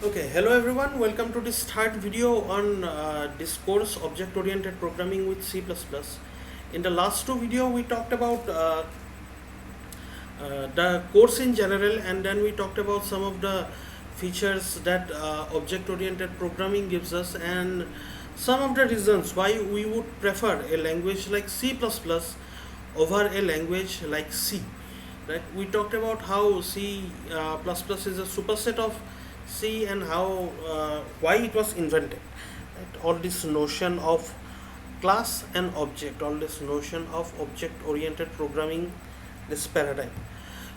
Okay, hello everyone. Welcome to this third video on this course Object-Oriented Programming with C++. In the last two video, we talked about the course in general, and then we talked about some of the features that Object-Oriented Programming gives us, and some of the reasons why we would prefer a language like C++ over a language like C. Right? We talked about how C++ is a superset of C and how why it was invented. Right? All this notion of class and object, all this notion of object-oriented programming, this paradigm.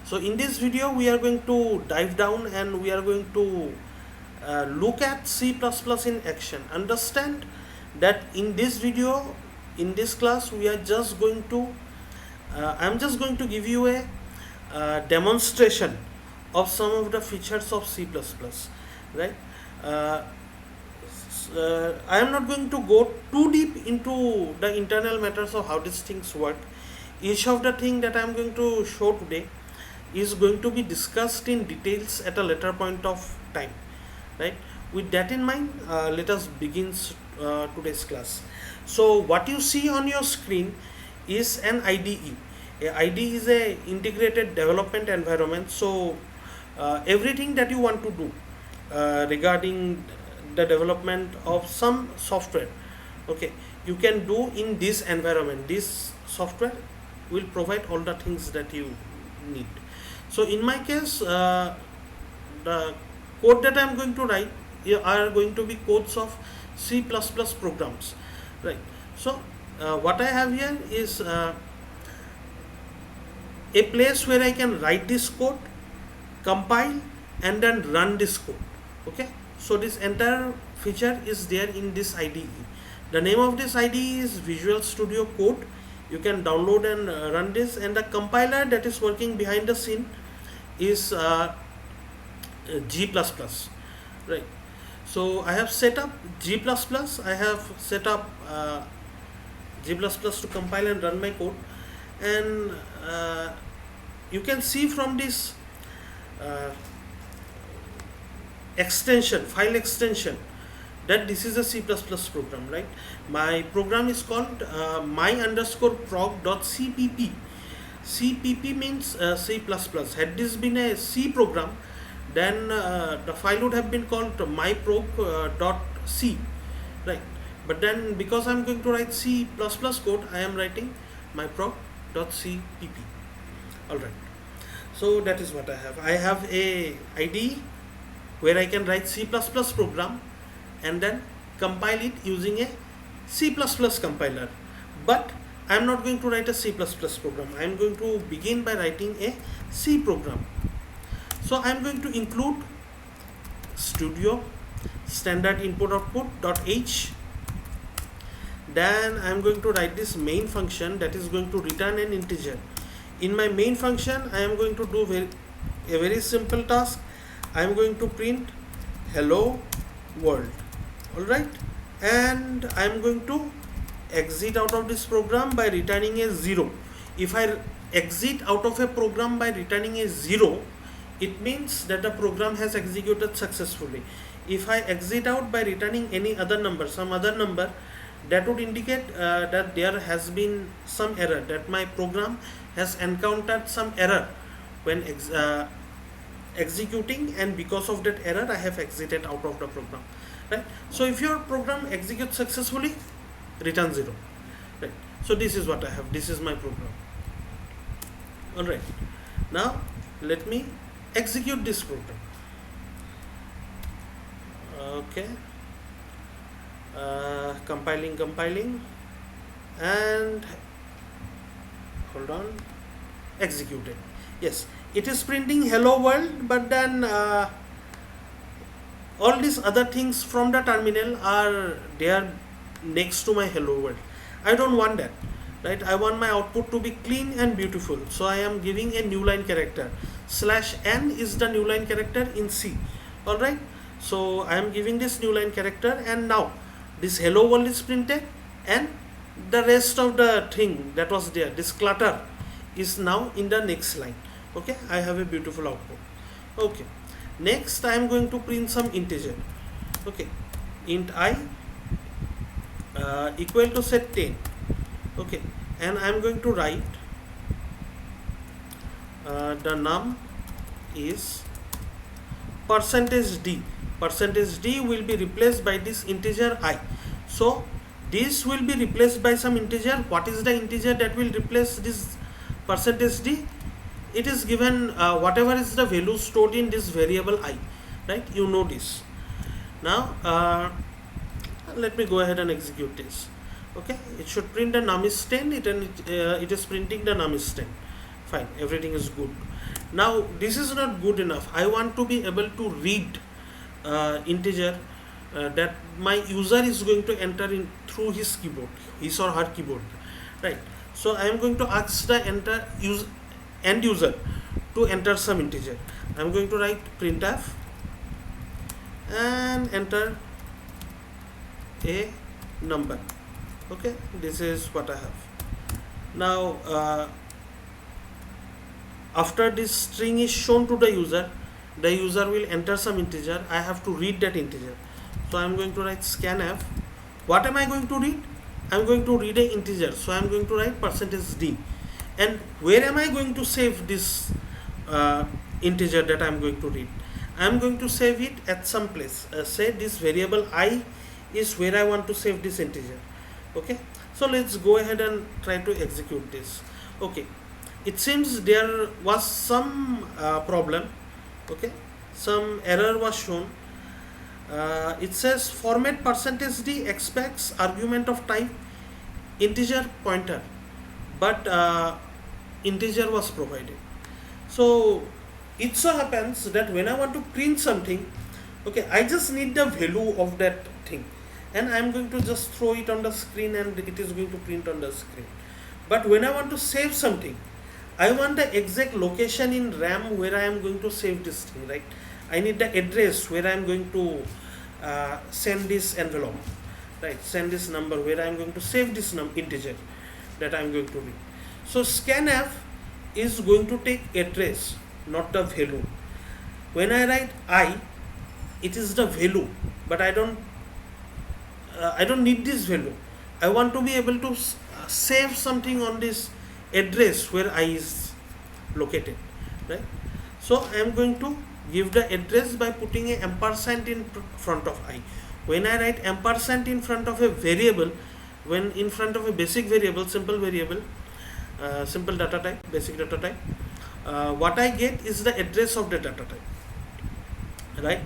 So in this video, we are going to dive down and we are going to look at C++ in action. Understand that in this video, in this class, we are just going to I'm just going to give you a demonstration of some of the features of C++, right? I am not going to go too deep into the internal matters of how these things work. Each of the thing that I am going to show today is going to be discussed in details at a later point of time, right? With that in mind, let us begin today's class. So what you see on your screen is an IDE. A IDE is a integrated development environment. So everything that you want to do regarding the development of some software, okay, you can do in this environment. This software will provide all the things that you need. So in my case, the code that I am going to write are going to be codes of C++ programs, right? So what I have here is a place where I can write this code, compile, and then run this code. Okay, so this entire feature is there in this IDE. The name of this IDE is Visual Studio Code. You can download and run this, and the compiler that is working behind the scene is G++, right? So I have set up G++, I have set up G++ to compile and run my code, and you can see from this uh, file extension, that this is a C++ program, right? My program is called my_prog.cpp. CPP means C++. Had this been a C program, then the file would have been called myprog.c, right? But then because I'm going to write C++ code, I am writing myprog.cpp. Alright, so that is what I have. I have a IDE where I can write C++ program and then compile it using a C++ compiler. But I am not going to write a C++ program. I am going to begin by writing a C program. So I am going to include studio standard input output .h. Then I am going to write this main function that is going to return an integer. In my main function, I am going to do a very simple task. I am going to print hello world. Alright, and I am going to exit out of this program by returning a 0. If I exit out of a program by returning a 0, it means that the program has executed successfully. If I exit out by returning any other number, some other number, that would indicate that there has been some error, that my program has encountered some error when executing, and because of that error I have exited out of the program, right? So if your program executes successfully, return 0, right? So this is what I have, this is my program. Alright, now let me execute this program. Okay, compiling, and hold on, executed. Yes, it is printing hello world, but then all these other things from the terminal are there next to my hello world. I don't want that, right? I want my output to be clean and beautiful, so I am giving a new line character. /n is the new line character in C. Alright, so I am giving this new line character, and now this hello world is printed, and the rest of the thing that was there, this clutter, is now in the next line. Okay, I have a beautiful output. Okay, Next I am going to print some integer. Okay, int I equal to set 10. Okay, and I am going to write the num is percentage d. Percentage d will be replaced by this integer I. So this will be replaced by some integer. What is the integer that will replace this percentage d? It is given whatever is the value stored in this variable I, right? You know this. Now let me go ahead and execute this. Okay, it should print the num is 10. It is printing the num is 10. Fine, everything is good. Now this is not good enough. I want to be able to read integer that my user is going to enter in through his keyboard, his or her keyboard, right? So I am going to ask the end user to enter some integer. I am going to write printf and enter a number. Okay, this is what I have. Now after this string is shown to the user will enter some integer. I have to read that integer. So I am going to write scanf. What am I going to read? I am going to read a integer. So I am going to write percentage d. And where am I going to save this integer that I am going to read? I am going to save it at some place. Say this variable I is where I want to save this integer. Okay, so let's go ahead and try to execute this. Okay, it seems there was some problem. Okay, some error was shown. It says format percentage d expects argument of type integer pointer, but integer was provided. So it so happens that when I want to print something, okay, I just need the value of that thing, and I am going to just throw it on the screen and it is going to print on the screen. But when I want to save something, I want the exact location in RAM where I am going to save this thing, right? I need the address where I am going to send this envelope, right? Send this number where I am going to save this integer that I am going to read. So scanf is going to take address, not the value. When I write I, it is the value, but I don't need this value. I want to be able to save something on this address where I is located, right? So I am going to give the address by putting a ampersand in front of I. When I write ampersand in front of a variable, when in front of a basic variable, simple data type, basic data type, what I get is the address of the data type, right?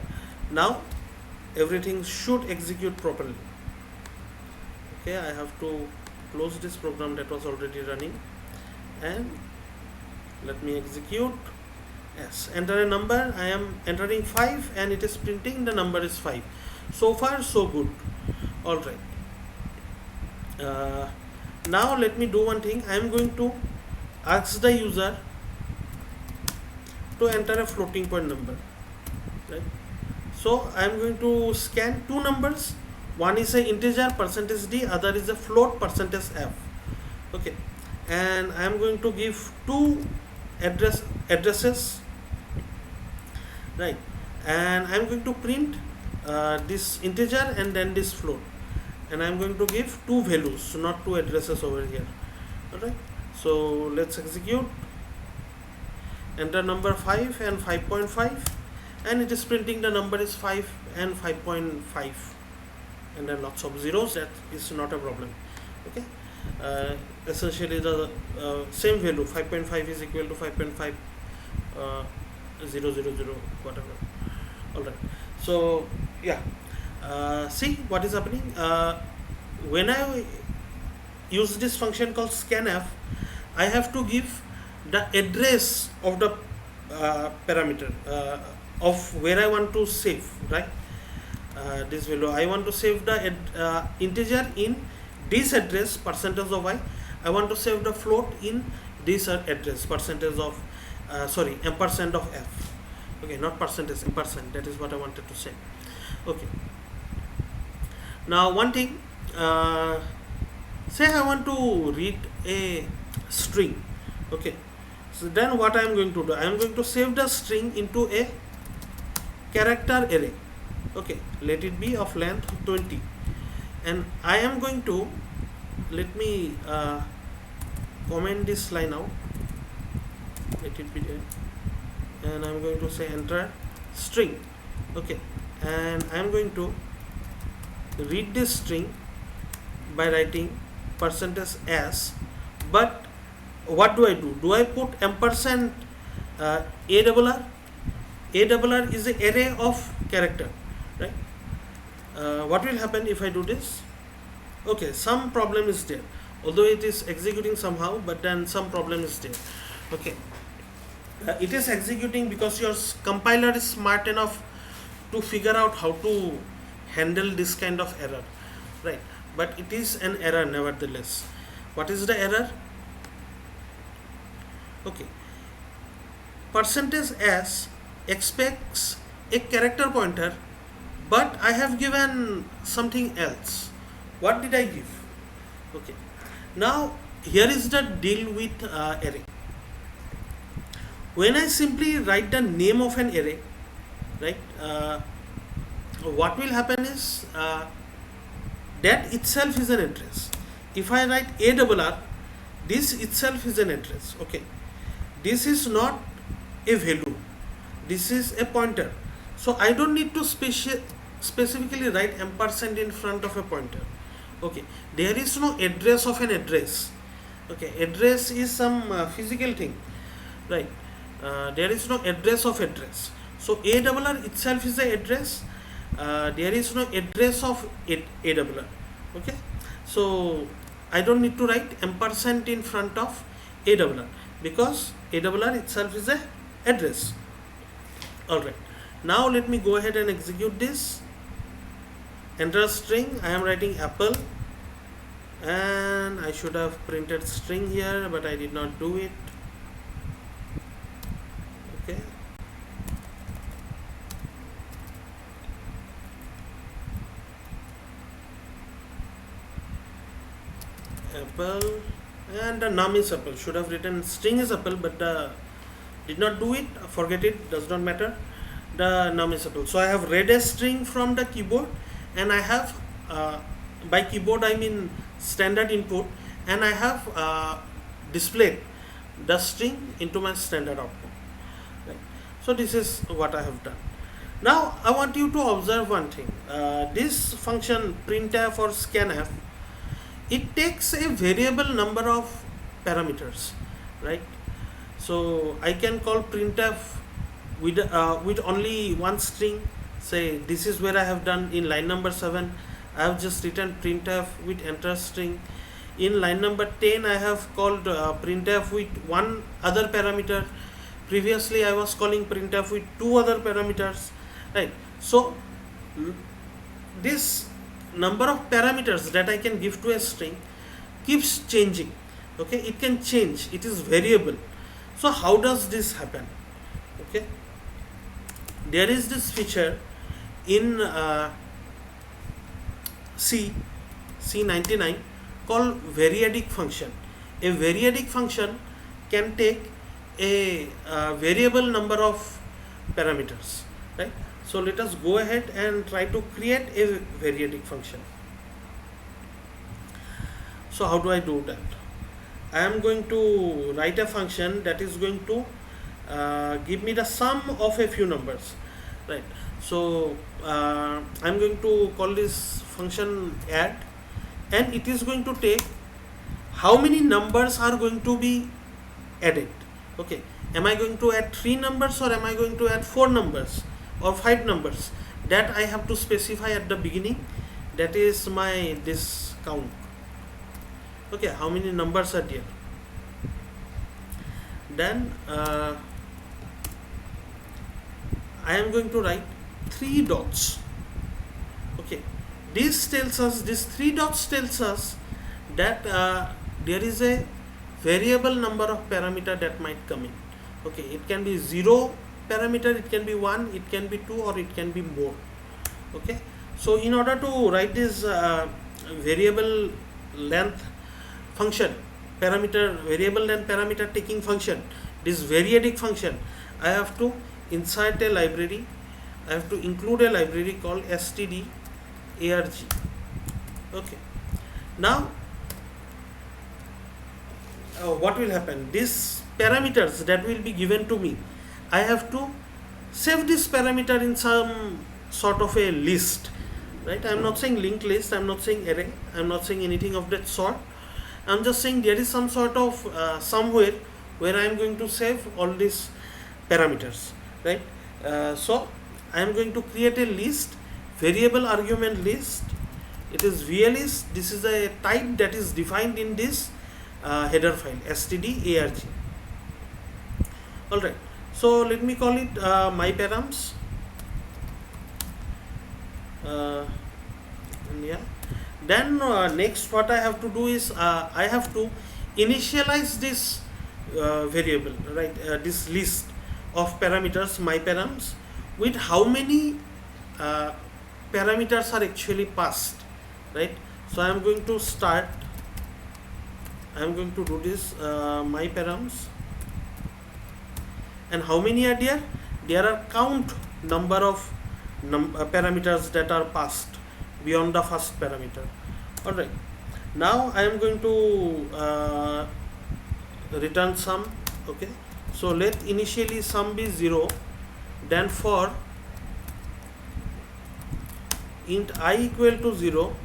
Now everything should execute properly. Okay, I have to close this program that was already running and let me execute. Yes, enter a number. I am entering 5 and it is printing the number is 5. So far so good. All right. Now let me do one thing. I am going to ask the user to enter a floating point number, right? So I am going to scan two numbers. One is a integer percentage d, other is a float percentage f. Okay, and I am going to give two addresses, right? And I am going to print this integer and then this float, and I am going to give two values, not two addresses over here. Alright, so let's execute. Enter number 5 and 5.5, and it is printing the number is 5 and 5.5, and then lots of zeros. That is not a problem. Okay, essentially the same value 5.5 is equal to 5.5 0 0 0 whatever. All right, so yeah, see what is happening. When I use this function called scanf, I have to give the address of the parameter of where I want to save, right? This value I want to save the integer in this address percentage of I. I want to save the float in this address percentage of ampersand of f. Okay, not percentage, ampersand. That is what I wanted to say. Okay, now one thing, say I want to read a string. Okay, so then what I am going to do, I am going to save the string into a character array. Okay, let it be of length 20, and I am going to, let me comment this line out, let it be there, and I'm going to say enter string. Okay, and I'm going to read this string by writing %s, but what do? Do I put ampersand ARR? ARR is an array of character, right? What will happen if I do this? Okay, some problem is there, although it is executing somehow, but then some problem is there. Okay, it is executing because your compiler is smart enough to figure out how to handle this kind of error, right? But it is an error nevertheless. What is the error? Okay, %s expects a character pointer, but I have given something else. What did I give? Okay, now here is the deal with array. When I simply write the name of an array, right, what will happen is that itself is an address. If I write ARR, this itself is an address. Okay, this is not a value, this is a pointer. So I don't need to specifically write ampersand in front of a pointer. Okay, there is no address of an address. Okay, address is some physical thing, right? There is no address of address. So ARR itself is the address. There is no address of ARR. Okay, so I don't need to write ampersand in front of ARR because ARR itself is a address. Alright, now let me go ahead and execute this. Enter string. I am writing apple, and I should have printed string here, but I did not do it. Okay, apple, and the num is apple. Should have written string is apple, but did not do it. Forget it, does not matter. The num is apple. So I have read a string from the keyboard, and I have by keyboard I mean standard input, and I have displayed the string into my standard output, right? So this is what I have done. Now I want you to observe one thing. This function printf or scanf, it takes a variable number of parameters, right? So I can call printf with only one string. Say this is where I have done in line number 7. I have just written printf with enter string. In line number 10 I have called printf with one other parameter. Previously I was calling printf with two other parameters, right? So this number of parameters that I can give to a string keeps changing. Okay, it can change, it is variable. So how does this happen? Okay, there is this feature in C99 called variadic function. A variadic function can take a variable number of parameters, right? So let us go ahead and try to create a variadic function. So how do I do that? I am going to write a function that is going to give me the sum of a few numbers, right? So I'm going to call this function add, and it is going to take how many numbers are going to be added. Okay, am I going to add 3 numbers, or am I going to add 4 numbers or 5 numbers? That I have to specify at the beginning. That is my this count. Okay, how many numbers are there? Then I am going to write 3 dots. Okay, this tells us, this 3 dots tells us that there is a variable number of parameter that might come in. Okay, it can be 0 parameter, it can be 1, it can be 2, or it can be more. Okay, so in order to write this variable length function, variable length parameter taking function, this variadic function, I have to insert a library I have to include a library called std arg. Okay, now what will happen, these parameters that will be given to me, I have to save this parameter in some sort of a list, right? I'm not saying linked list, I'm not saying array, I'm not saying anything of that sort. I'm just saying there is some sort of somewhere where I'm going to save all these parameters, right? So I am going to create a list, variable argument list. It is VList. This is a type that is defined in this header file std.arg. All right. So let me call it my params. Yeah. Then next what I have to do is I have to initialize this variable, right? This list of parameters, my params, with how many parameters are actually passed, right? So I am going to start. I am going to do this my params, and how many are there? There are count number of parameters that are passed beyond the first parameter. All right. Now I am going to return sum. Okay. So let initially sum be 0. Then for int I equal to 0,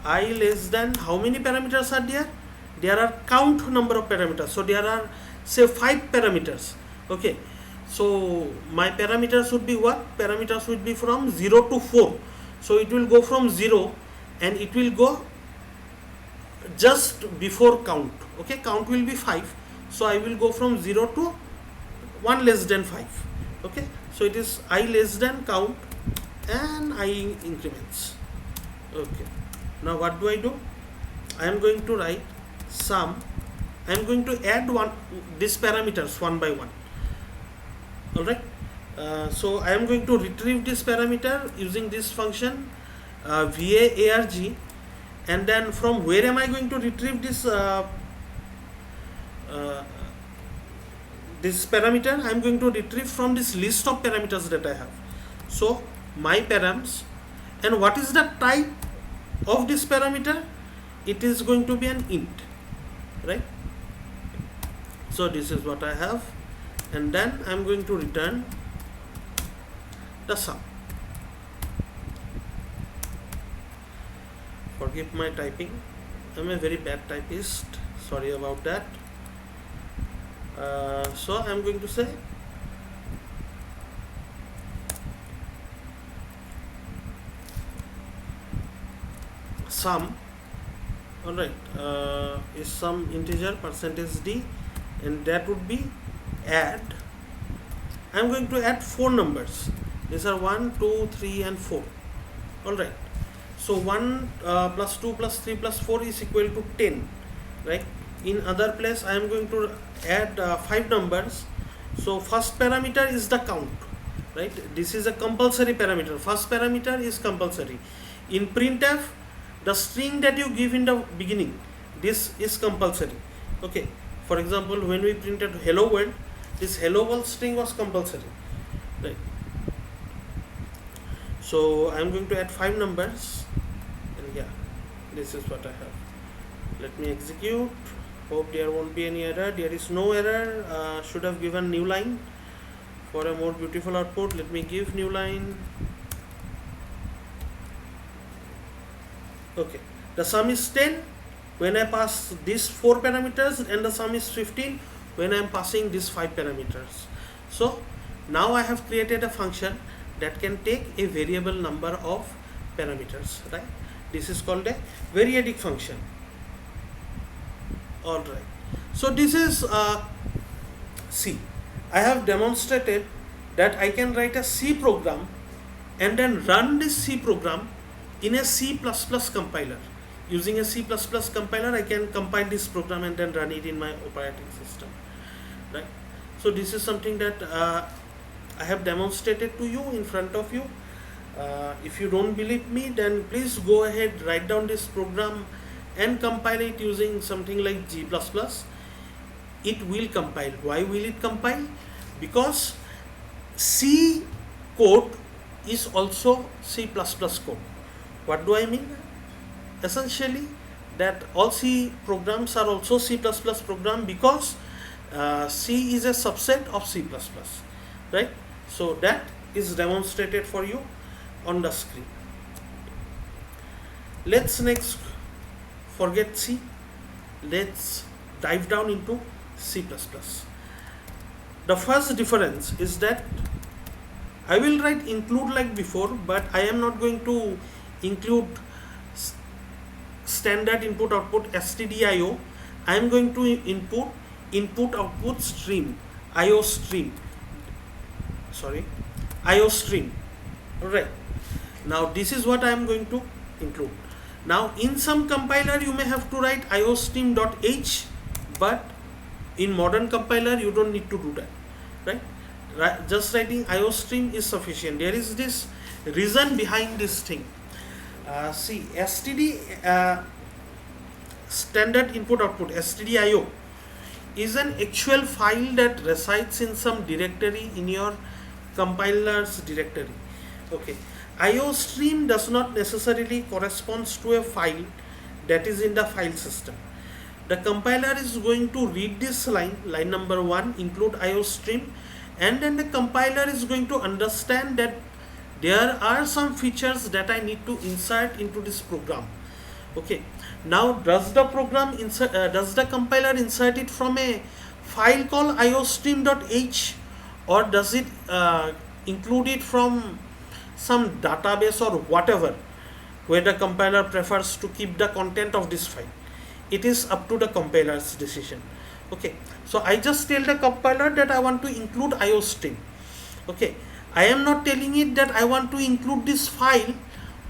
I less than how many parameters are there? There are count number of parameters. So there are say 5 parameters. Okay. So my parameters would be what? Parameters would be from 0 to 4. So it will go from 0 and it will go just before count. Okay, count will be 5. So I will go from 0 to 1 less than 5. Okay, so it is I less than count and I increments. Okay, now what do I do? I am going to write sum. I am going to add these parameters one by one. All right. So I am going to retrieve this parameter using this function va_arg, and then from where am I going to retrieve this this parameter? I am going to retrieve from this list of parameters that I have. So my params, and what is the type of this parameter? It is going to be an int, right? So this is what I have, and then I am going to return the sum. Forgive my typing, I am a very bad typist, sorry about that. So I am going to say sum, alright, is some integer %d, and that would be add. I am going to add 4 numbers. These are 1, 2, 3 and 4. Alright. So 1 plus 2 plus 3 plus 4 is equal to 10. Right. In other place I am going to add 5 numbers. So first parameter is the count. Right. This is a compulsory parameter. First parameter is compulsory. In printf, the string that you give in the beginning, this is compulsory. Okay. For example, when we printed hello world, this hello world string was compulsory. Right. So I am going to add 5 numbers, and yeah, this is what I have. Let me execute. Hope there won't be any error. There is no error. Should have given new line for a more beautiful output. Let me give new line. Okay, the sum is 10 when I pass these 4 parameters, and the sum is 15 when I am passing these 5 parameters. So now I have created a function that can take a variable number of parameters, right? This is called a variadic function. Alright, so this is C. I have demonstrated that I can write a C program and then run this C program in a C++ compiler. Using a C++ compiler, I can compile this program and then run it in my operating system, right? So this is something that I have demonstrated to you in front of you. If you don't believe me, then please go ahead, write down this program and compile it using something like G++. It will compile. Why will it compile? Because C code is also C++ code. What do I mean? Essentially, that all C programs are also C++ program, because C is a subset of C++, right? So that is demonstrated for you on the screen. Let's next forget C. Let's dive down into C++. The first difference is that I will write include like before, but I am not going to include standard input output stdio. I am going to input output stream, IO stream. Alright. Now this is what I am going to include. Now in some compiler you may have to write iostream.h, but in modern compiler you don't need to do that, right? Just writing iostream is sufficient. There is this reason behind this thing. See, std standard input output stdio is an actual file that resides in some directory in your compiler's directory. Okay, iostream does not necessarily corresponds to a file that is in the file system. The compiler is going to read this line number 1, include iostream, and then the compiler is going to understand that there are some features that I need to insert into this program. Okay, now does the compiler insert it from a file called iostream.h, or does it include it from some database or whatever, where the compiler prefers to keep the content of this file? It is up to the compiler's decision. Okay, so I just tell the compiler that I want to include iostream. Okay, I am not telling it that I want to include this file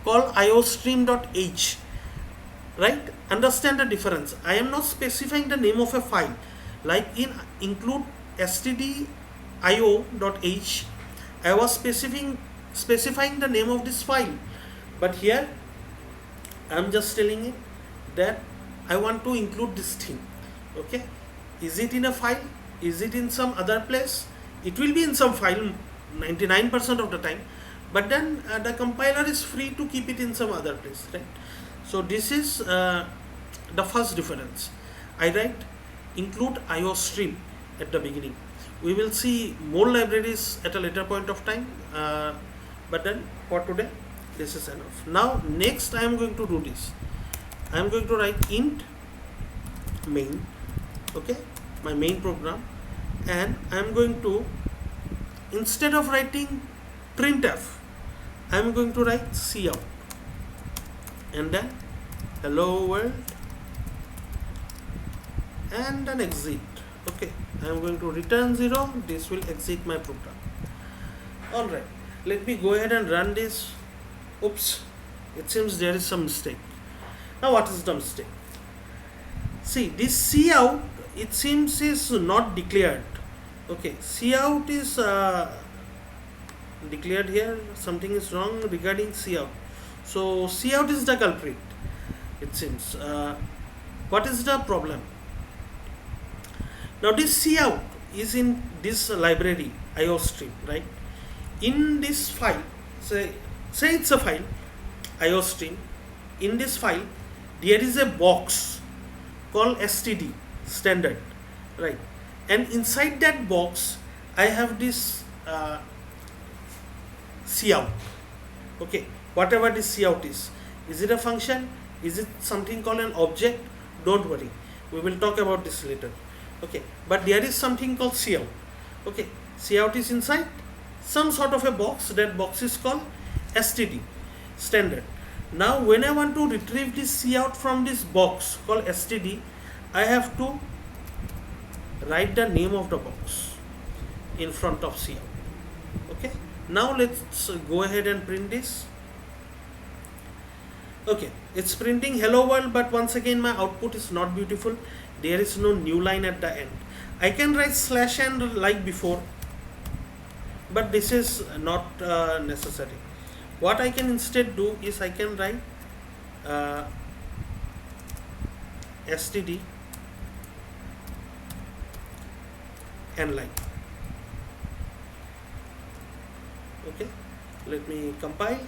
called iostream.h, right? Understand the difference. I am not specifying the name of a file. Like in include stdio.h, I was specifying the name of this file, but here I am just telling it that I want to include this thing. Okay, is it in a file? Is it in some other place? It will be in some file 99% of the time, but then the compiler is free to keep it in some other place, right? So this is the first difference. I write include iostream at the beginning. We will see more libraries at a later point of time, but then for today this is enough. Now next I am going to do this. I am going to write int main, okay, my main program, and I am going to, instead of writing printf, I am going to write cout, and then hello world, and then exit. Okay, I am going to return 0. This will exit my program. Alright, let me go ahead and run this. Oops, it seems there is some mistake. Now what is the mistake? See, this cout, it seems is not declared. Okay, cout is declared here. Something is wrong regarding cout. So cout is the culprit, it seems. What is the problem? Now this cout is in this library iostream, right? In this file, say it's a file iostream. In this file there is a box called std standard, right? And inside that box I have this cout. Okay, whatever this cout is it a function? Is it something called an object? Don't worry, we will talk about this later. Okay, but there is something called cout. Okay, cout is inside some sort of a box. That box is called std standard. Now when I want to retrieve this cout from this box called std, I have to write the name of the box in front of cout. Okay, now let's go ahead and print this. Okay, it's printing hello world, but once again my output is not beautiful. There is no new line at the end. I can write /n like before, but this is not necessary. What I can instead do is I can write std n line. Okay, let me compile,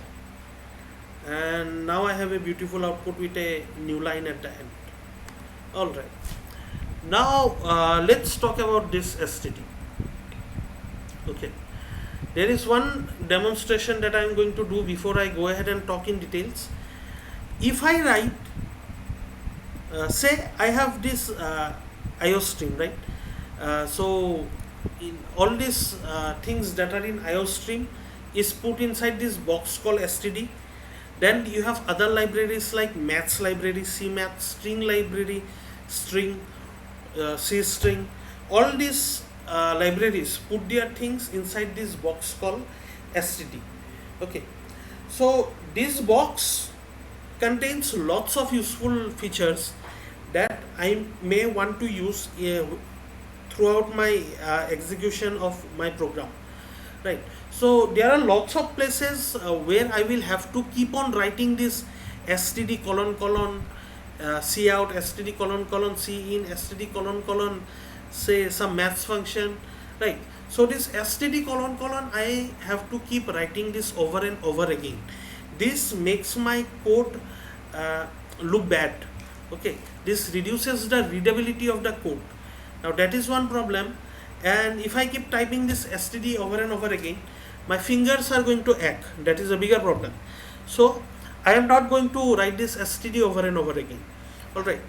and now I have a beautiful output with a new line at the end. All right, now let's talk about this STD. Okay, there is one demonstration that I am going to do before I go ahead and talk in details. If I write, say I have this IO stream, right? So in all these things that are in IO stream is put inside this box called STD. Then you have other libraries like maths library, CMath, string library, string, C string. All these libraries put their things inside this box called STD. Okay, so this box contains lots of useful features that I may want to use throughout my execution of my program, right? So there are lots of places where I will have to keep on writing this std colon colon c out, std colon colon c in, std colon colon say some maths function, right? So this std colon colon I have to keep writing this over and over again. This makes my code look bad. Okay, this reduces the readability of the code. Now that is one problem, and if I keep typing this std over and over again, my fingers are going to ache. That is a bigger problem. So I am not going to write this std over and over again. All right,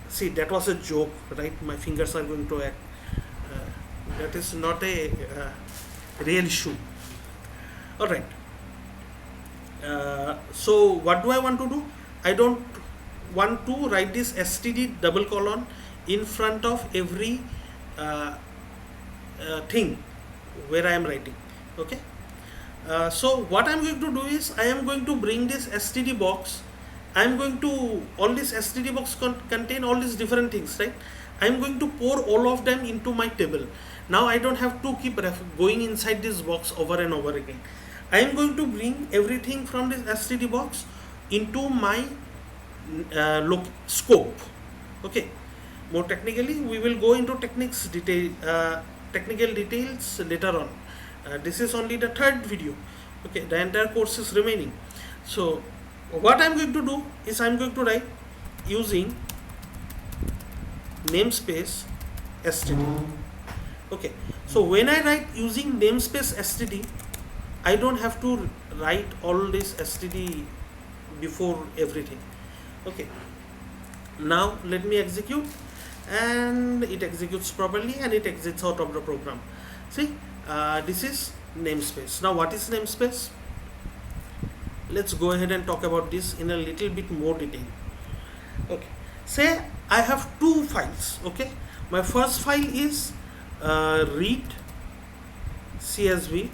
see, that was a joke, right? My fingers are going to ache. That is not a real issue. All right, so what do I want to do? I don't want to write this std double colon in front of every thing where I am writing. Okay, so what I am going to do is I am going to bring this std box. I am going to, all this std box contain all these different things, right? I am going to pour all of them into my table. Now I don't have to keep going inside this box over and over again. I am going to bring everything from this std box into my scope. Okay, more technically we will go into technical details later on. This is only the third video. Okay, the entire course is remaining. So what I am going to do is I am going to write using namespace std. Okay, so when I write using namespace std, I don't have to write all this std before everything. Okay, now let me execute, and it executes properly and it exits out of the program. See, this is namespace. Now what is namespace? Let's go ahead and talk about this in a little bit more detail. Okay, say I have two files. Okay, my first file is read csv.h,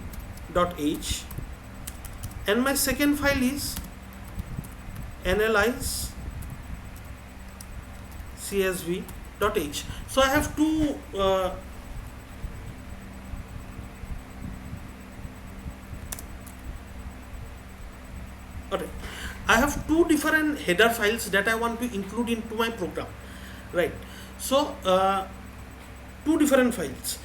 and my second file is analyze csv.h. So I have two I have two different header files that I want to include into my program, right? So two different files.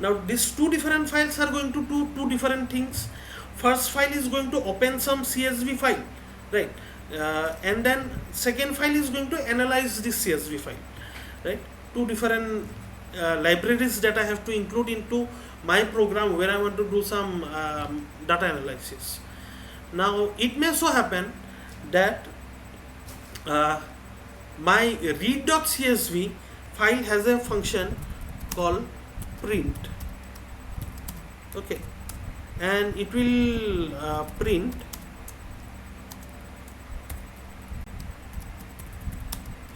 Now these two different files are going to do two different things. First file is going to open some csv file, right? And then second file is going to analyze this csv file, right? Two different libraries that I have to include into my program where I want to do some data analysis. Now it may so happen that my read.csv file has a function called print. Okay, and it will print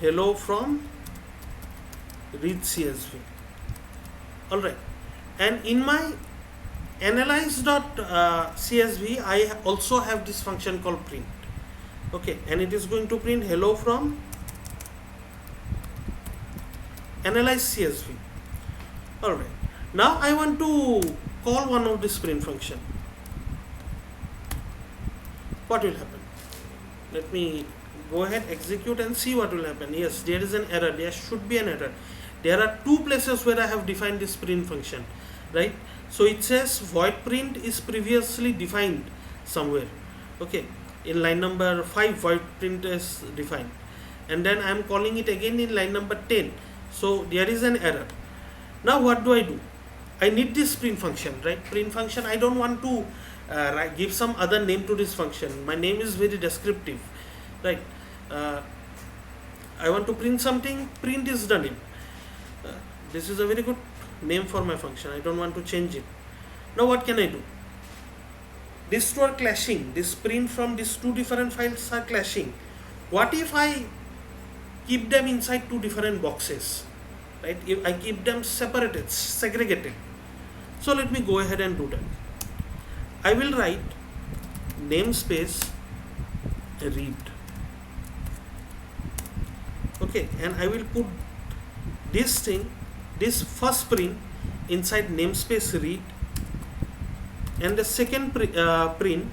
hello from read csv. All right, and in my analyze.csv I also have this function called print. Okay, and it is going to print hello from analyze csv. All right, now I want to call one of this print function. What will happen? Let me go ahead, execute, and see what will happen. Yes, there is an error. There should be an error. There are two places where I have defined this print function, right? So it says void print is previously defined somewhere. Okay, in line number 5 void print is defined, and then I am calling it again in line number 10. So there is an error. Now what do? I need this print function, right? Print function, I don't want to give some other name to this function. My name is very descriptive, right? I want to print something, print is done. This is a very good name for my function. I don't want to change it. Now what can I do? These two are clashing. This print from these two different files are clashing. What if I keep them inside two different boxes, right? If I keep them separated, segregated. So let me go ahead and do that. I will write namespace read. Okay, and I will put this thing, this first print inside namespace read, and the second print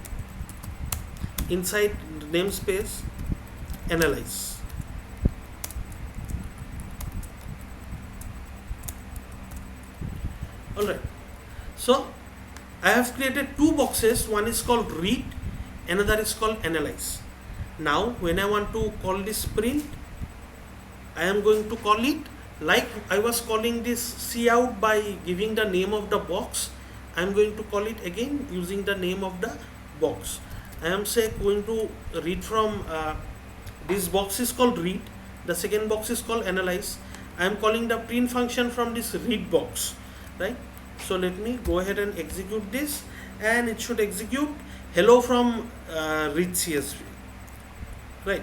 inside namespace analyze. Alright, so I have created two boxes. One is called read, another is called analyze. Now when I want to call this print, I am going to call it like I was calling this cout by giving the name of the box. I am going to call it again using the name of the box. I am going to read from this box is called read, the second box is called analyze. I am calling the print function from this read box, right? So let me go ahead and execute this, and it should execute hello from read CSV, right?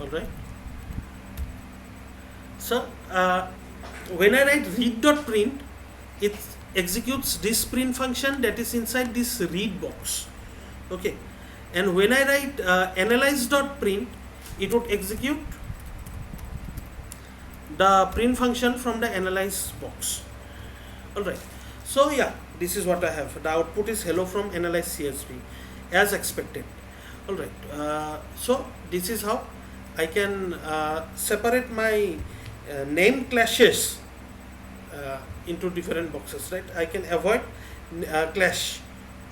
Alright. So when I write read.print, it executes this print function that is inside this read box. Okay, and when I write analyze.print, it would execute the print function from the analyze box. Alright, so yeah, this is what I have. The output is hello from analyze CSV as expected. Alright, so this is how I can separate my name clashes into different boxes, right? I can avoid clash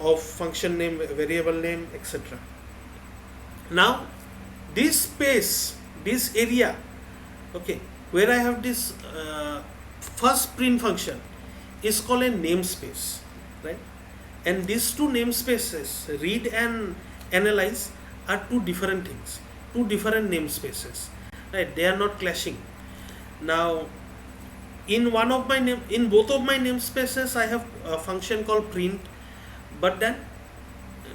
of function name, variable name, etc. Now this space, this area, okay, where I have this first print function is called a namespace, right? And these two namespaces, read and analyze, are two different things, two different namespaces, right? They are not clashing. Now in both of my namespaces I have a function called print, but then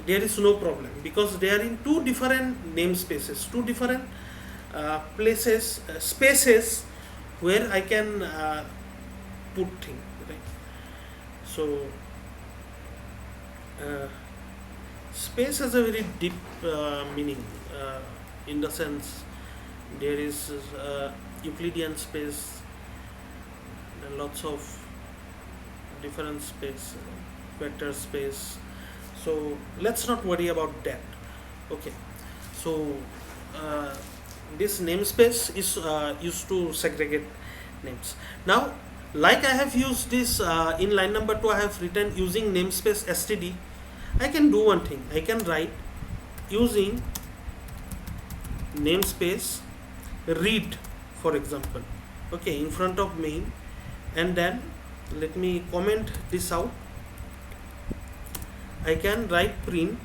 there is no problem because they are in two different namespaces, two different places, spaces where I can put things, right? So space has a very deep meaning, in the sense there is Euclidean space, lots of different space, vector space. So let's not worry about that. Okay, so this namespace is used to segregate names. Now, like I have used this in line number 2, I have written using namespace std. I can do one thing. I can write using namespace read, for example, okay, in front of main, and then let me comment this out. I can write print,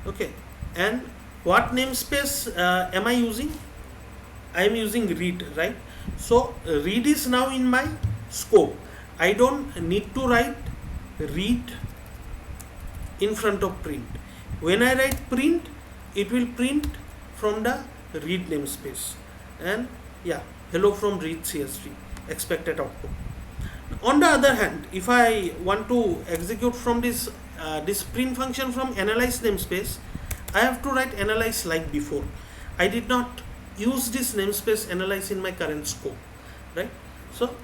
okay, and what namespace am I using? I am using read, right? So read is now in my scope. I don't need to write read in front of print. When I write print, it will print from the read namespace, and yeah, hello from read CSV, expected output. On the other hand, if I want to execute from this this print function from analyze namespace, I have to write analyze like before. I did not use this namespace analyze in my current scope, right? So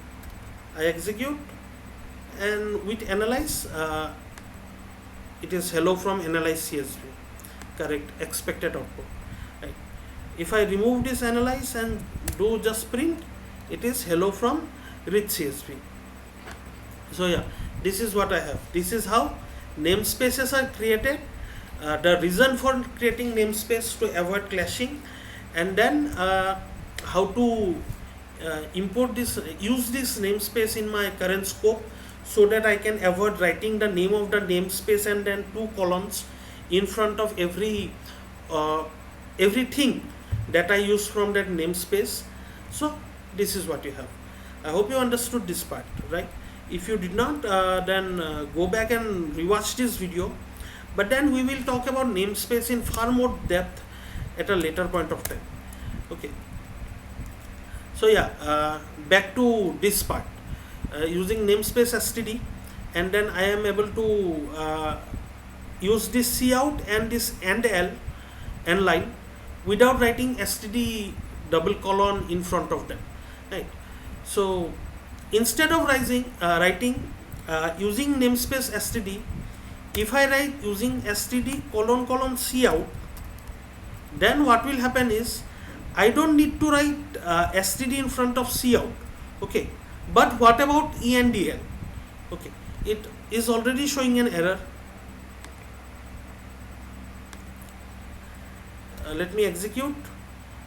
I execute, and with analyze, it is hello from analyze CSV. correct expected output, right? If I remove this analyze and do just print, it is hello from rich CSV. So yeah, this is what I have. This is how namespaces are created, the reason for creating namespace to avoid clashing, and then how to import this, use this namespace in my current scope, so that I can avoid writing the name of the namespace and then 2 columns in front of everything that I use from that namespace. So this is what you have. I hope you understood this part, right? If you did not, then go back and rewatch this video. But then we will talk about namespace in far more depth at a later point of time. Okay. So yeah, back to this part. Using namespace std, and then I am able to use this cout and this and l and line without writing std double colon in front of them, right? So instead of writing using namespace std, if I write using std colon cout, then what will happen is I don't need to write std in front of cout. Okay, but what about endl? Okay, it is already showing an error. Let me execute.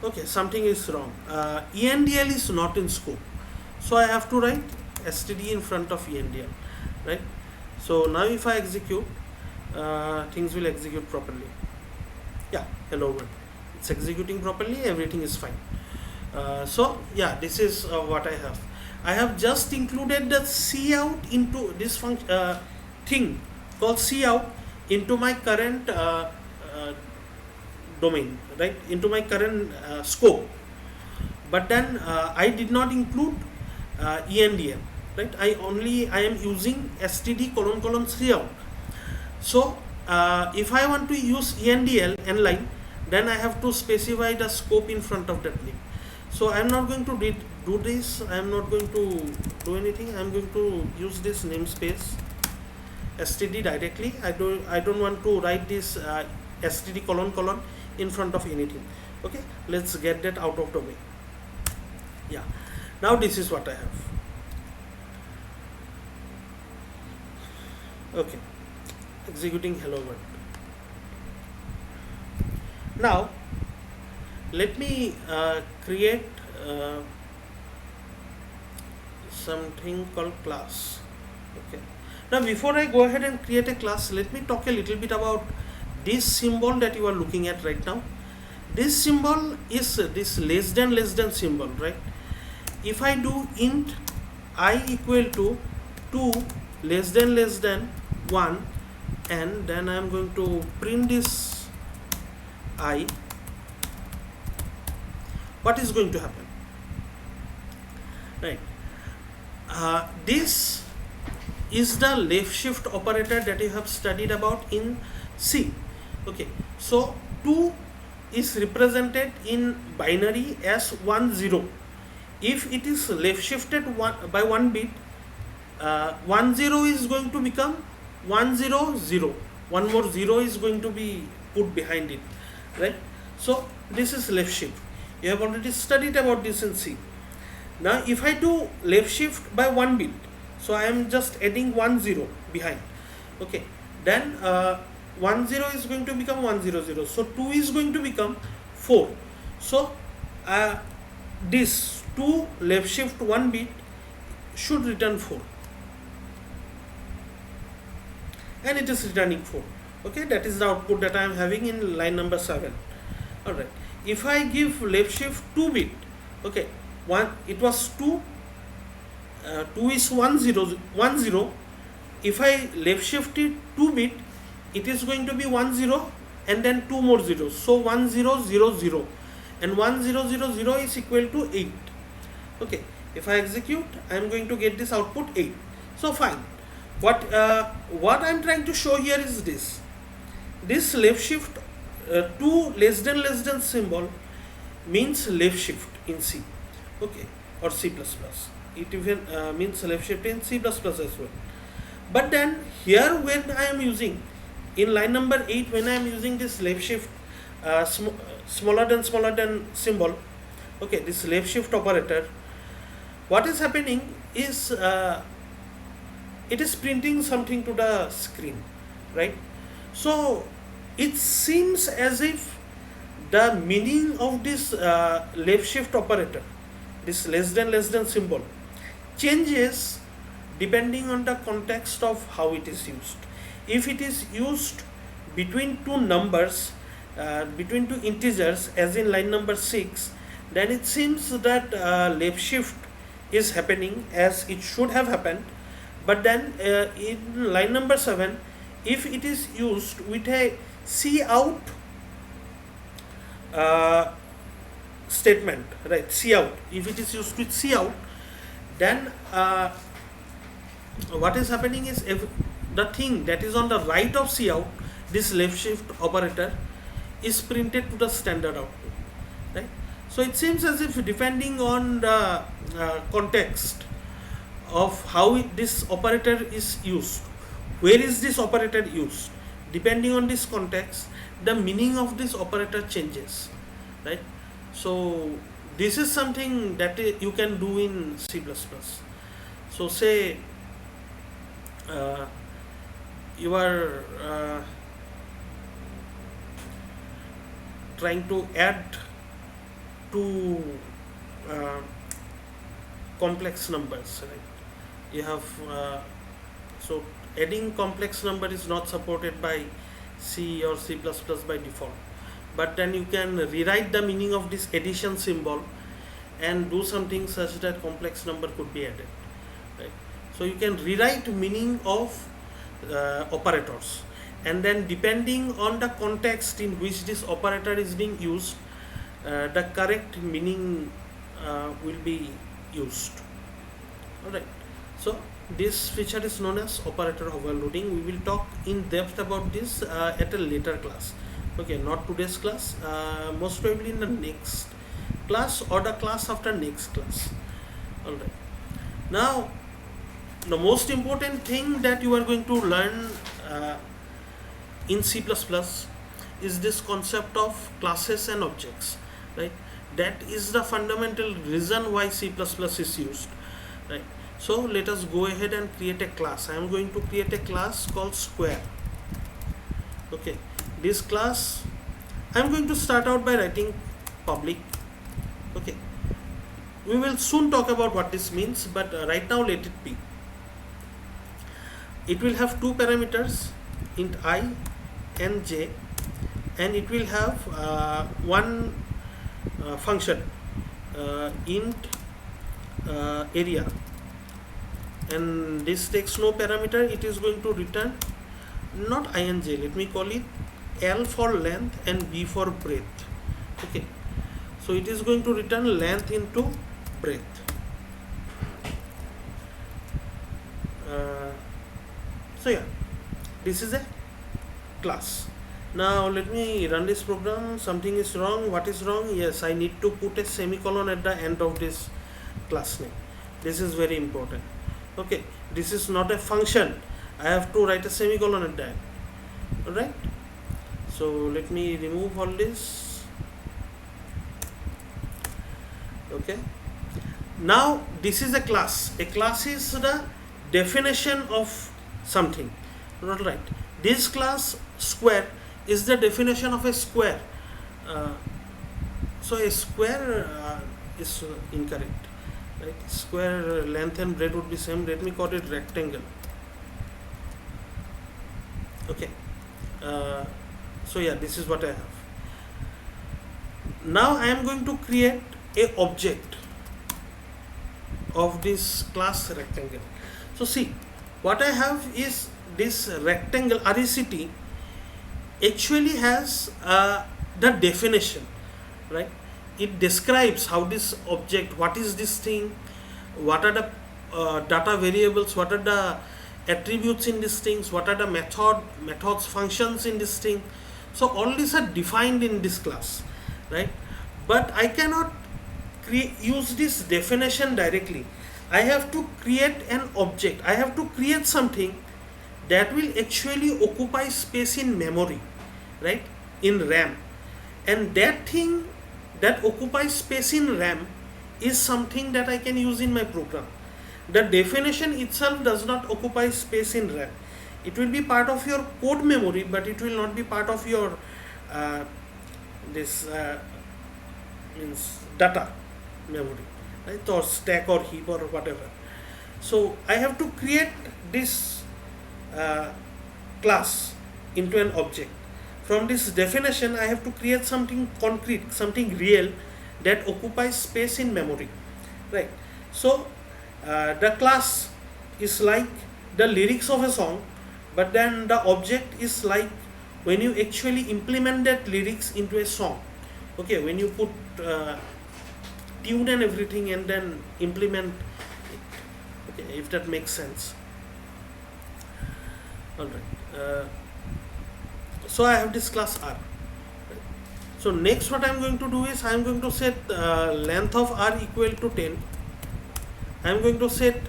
Okay, something is wrong. endl is not in scope, so I have to write std in front of endl, right? So now if I execute, things will execute properly. Yeah, hello world, it's executing properly, everything is fine. So yeah, this is what I have. I have just included the cout into this function thing called cout into my current domain, right, into my current scope. But then I did not include endl, right? I am using std colon cout. So if I want to use endl and line, then I have to specify the scope in front of that name. So I am not going to do this. I am not going to do anything. I am going to use this namespace std directly. I don't want to write this std colon in front of anything. Okay, let's get that out of the way. Yeah, now this is what I have. Okay, executing hello world. Now let me create something called class. Okay, now before I go ahead and create a class, let me talk a little bit about this symbol that you are looking at right now. This symbol is this less than symbol, right? If I do int I equal to 2 less than 1, and then I am going to print this I, what is going to happen, right? This is the left shift operator that you have studied about in C. Okay, so 2 is represented in binary as 1 0. If it is left shifted by 1 bit, 1 0 is going to become 1 0 0. One more 0 is going to be put behind it, right? So this is left shift. You have already studied about this in C. Now if I do left shift by 1 bit, so I am just adding 1 0 behind. Okay, then 1 0 is going to become 1 0 0. So 2 is going to become 4. So this 2 left shift 1 bit should return 4, and it is returning 4. Okay, that is the output that I am having in line number 7. Alright, if I give left shift 2 bit, okay, it was 2, 2 is 1 0. If I left shift it 2 bit, it is going to be 1 0 and then 2 more zeros. So 1 0 0 0, and 1 0 0 0 is equal to 8. Okay, if I execute, I am going to get this output 8. So fine. What I am trying to show here is this left shift 2 less than symbol means left shift in C. Okay, or C++. It even means left shift in C++ as well. But then here when I am using in line number 8, when I am using this left shift smaller than symbol, okay, this left shift operator, what is happening is it is printing something to the screen, right? So it seems as if the meaning of this left shift operator, this less than symbol, changes depending on the context of how it is used. If it is used between two numbers, between two integers, as in line number 6, then it seems that left shift is happening as it should have happened. But then in line number 7, if it is used with a C out statement, right, C out, if it is used with C out, then what is happening is, if the thing that is on the right of C out, this left shift operator, is printed to the standard output, right? So it seems as if, depending on the context of how this operator is used, where is this operator used, depending on this context, the meaning of this operator changes, right? So this is something that you can do in C++. So say you are trying to add two complex numbers, right? You have so adding complex number is not supported by C or C++ by default, but then you can rewrite the meaning of this addition symbol and do something such that complex number could be added, right? So you can rewrite meaning of operators, and then depending on the context in which this operator is being used, the correct meaning will be used. Alright, so this feature is known as operator overloading. We will talk in depth about this at a later class. Okay, not today's class, most probably in the next class or the class after next class. Alright, now the most important thing that you are going to learn in C++ is this concept of classes and objects, right? That is the fundamental reason why C++ is used, right? So let us go ahead and create a class. I am going to create a class called square. Okay, this class I am going to start out by writing public. Okay, we will soon talk about what this means, but right now let it be. It will have two parameters, int I and j, and it will have one function, int area, and this takes no parameter. It is going to return not I and j, let me call it L for length and B for breadth. Okay, so it is going to return length into breadth. So yeah, this is a class. Now let me run this program. Something is wrong. What is wrong? Yes, I need to put a semicolon at the end of this class name. This is very important. Okay, this is not a function. I have to write a semicolon at the end. Alright, so let me remove all this. Okay, now this is a class. A class is the definition of something. Alright, this class square is the definition of a square. So a square is incorrect, right? Square length and breadth would be same. Let me call it rectangle. Okay, so yeah, this is what I have. Now I am going to create a object of this class rectangle. So see, what I have is this rectangle RECT actually has the definition, right? It describes how this object, what is this thing, what are the data variables, what are the attributes in these things, what are the methods, functions in this thing. So all these are defined in this class, right? But I cannot use this definition directly. I have to create an object. I have to create something that will actually occupy space in memory, right, in RAM. And that thing that occupies space in RAM is something that I can use in my program. The definition itself does not occupy space in RAM. It will be part of your code memory, but it will not be part of your uh, this means data memory, right, or stack or heap or whatever. So I have to create this uh, class into an object. From this definition, I have to create something concrete, something real that occupies space in memory, right? So the class is like the lyrics of a song, but then the object is like when you actually implement that lyrics into a song. Okay, when you put tune and everything and then implement it. Okay, if that makes sense. All right. So I have this class R. So next what I am going to do is I am going to set length of R equal to 10. I am going to set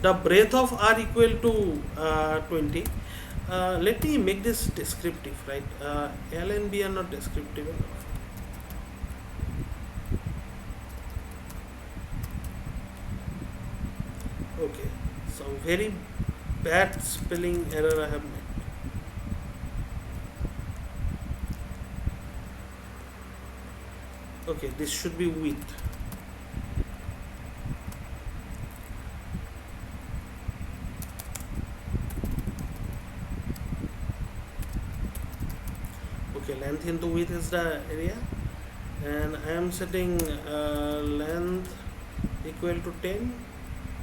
the breadth of R equal to 20. Let me make this descriptive, right? L and B are not descriptive enough. Okay, some very bad spelling error I have made. Okay, this should be width. Okay, length into width is the area, and I am setting length equal to 10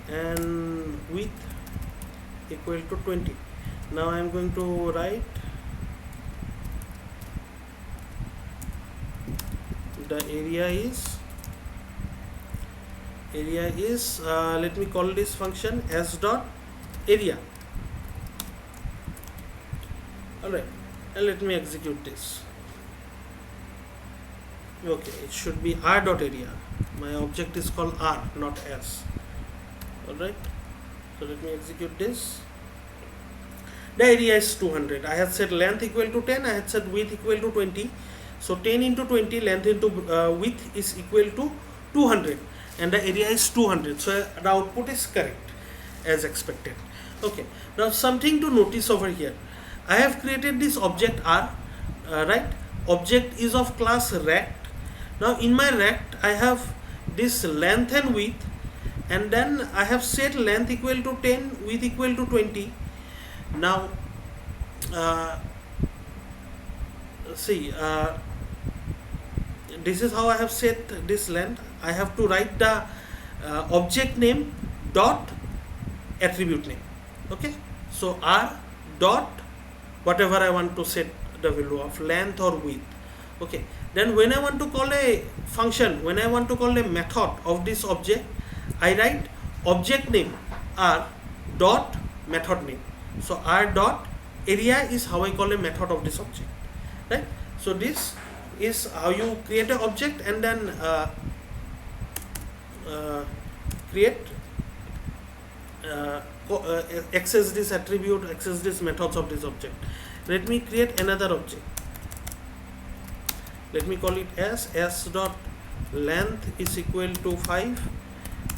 and width equal to 20. Now I am going to write the area is let me call this function s dot area. Alright, and let me execute this. Okay, it should be r dot area. My object is called r, not s. Alright, so let me execute this. The area is 200. I had set length equal to 10, I had set width equal to 20. So 10 into 20, length into width is equal to 200, and the area is 200. So the output is correct as expected. Okay, now something to notice over here. I have created this object R, right? Object is of class rect. Now in my rect, I have this length and width, and then I have set length equal to 10, width equal to 20. Now see, this is how I have set this length. I have to write the object name dot attribute name. Okay, so R dot whatever I want to set the value of, length or width. Okay, then when I want to call a function, when I want to call a method of this object, I write object name R dot method name. So R dot area is how I call a method of this object, right? So this is how you create an object and then create access this attribute, access this methods of this object. Let me create another object. Let me call it as s dot length is equal to 5,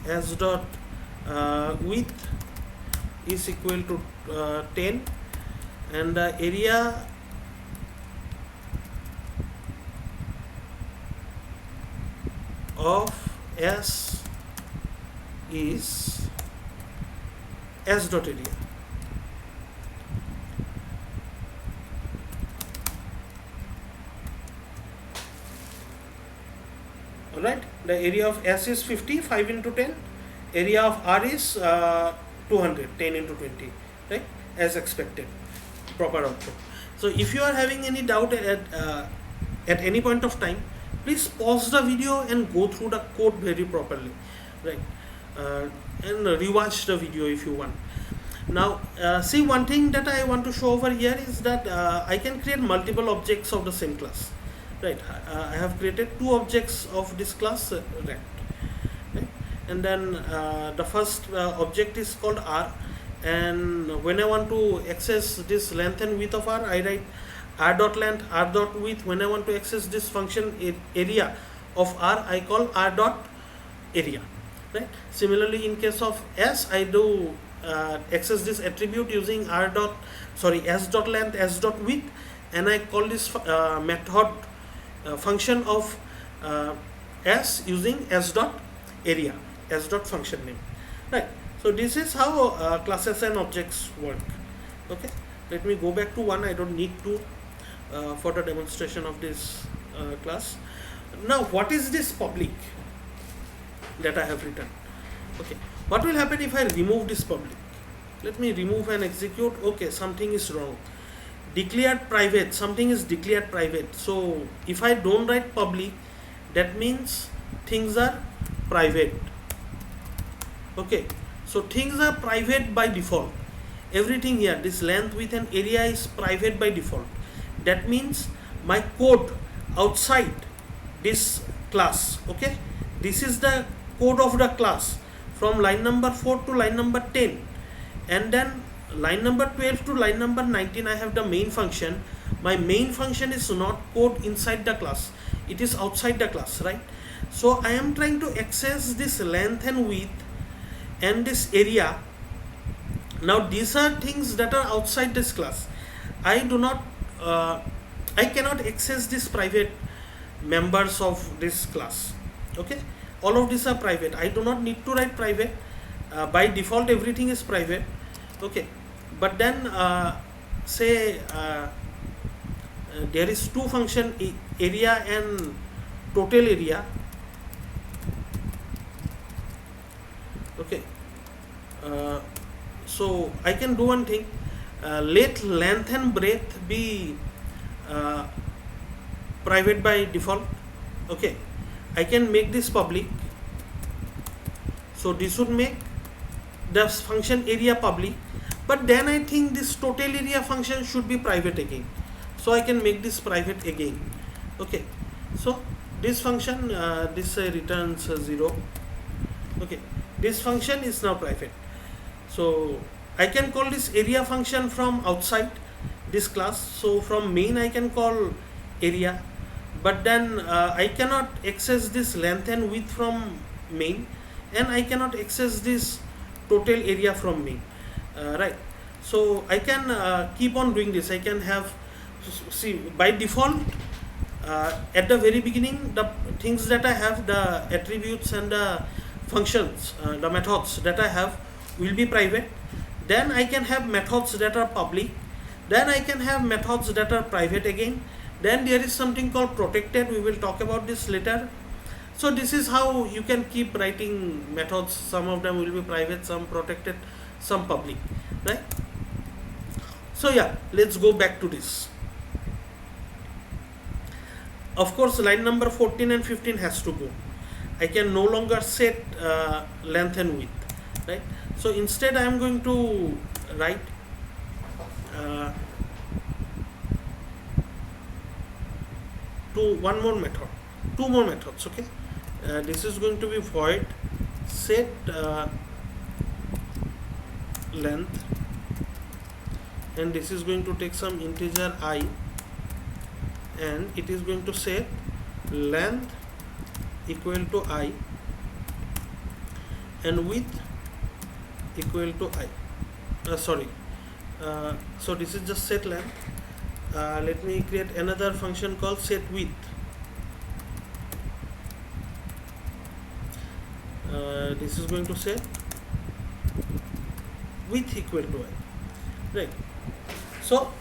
s dot width is equal to 10, and the area of s is s dot area. Alright, the area of s is 50, 5 into 10, area of r is 200, 10 into 20, right, as expected, proper output. So if you are having any doubt at any point of time, please pause the video and go through the code very properly, right, and rewatch the video if you want. Now see, one thing that I want to show over here is that I can create multiple objects of the same class, right. I have created two objects of this class rect, right? And then the first object is called R, and when I want to access this length and width of R, I write R dot length, R dot width. When I want to access this function area of R, I call R dot area, right? Similarly, in case of S, I do access this attribute using S dot length, S dot width, and I call this method function of S using S dot area, S dot function name, right? So this is how classes and objects work. Okay, let me go back to one. I don't need to for the demonstration of this class. Now, what is this public that I have written? Okay, what will happen if I remove this public? Let me remove and execute. Okay, something is wrong. Declared private, something is declared private. So if I don't write public, that means things are private. Okay, so things are private by default. Everything here, this length, width and area is private by default. That means my code outside this class, okay, this is the code of the class from line number 4 to line number 10, and then line number 12 to line number 19 I have the main function. My main function is not code inside the class, it is outside the class, right? So I am trying to access this length and width and this area. Now these are things that are outside this class. I cannot access this private members of this class. Okay, all of these are private. I do not need to write private. By default everything is private. Okay, but then say there is two function, area and total area. Okay, so I can do one thing. Let length and breadth be private by default. Okay, I can make this public. So this would make the function area public, but then I think this total area function should be private again. So I can make this private again. Okay, so this function returns 0. Okay, this function is now private. So I can call this area function from outside this class. So from main I can call area, but then I cannot access this length and width from main, and I cannot access this total area from main, right? So I can keep on doing this. I can have, see, by default at the very beginning the things that I have, the attributes and the functions, the methods that I have will be private. Then I can have methods that are public, then I can have methods that are private again. Then there is something called protected. We will talk about this later. So this is how you can keep writing methods. Some of them will be private, some protected, some public, right? So yeah, let's go back to this. Of course, line number 14 and 15 has to go. I can no longer set length and width, right? So instead I am going to write two more methods. Okay, this is going to be void set length, and this is going to take some integer I, and it is going to set length equal to I and width equal to I. So this is just set length. Let me create another function called set width. This is going to set width equal to I, right? So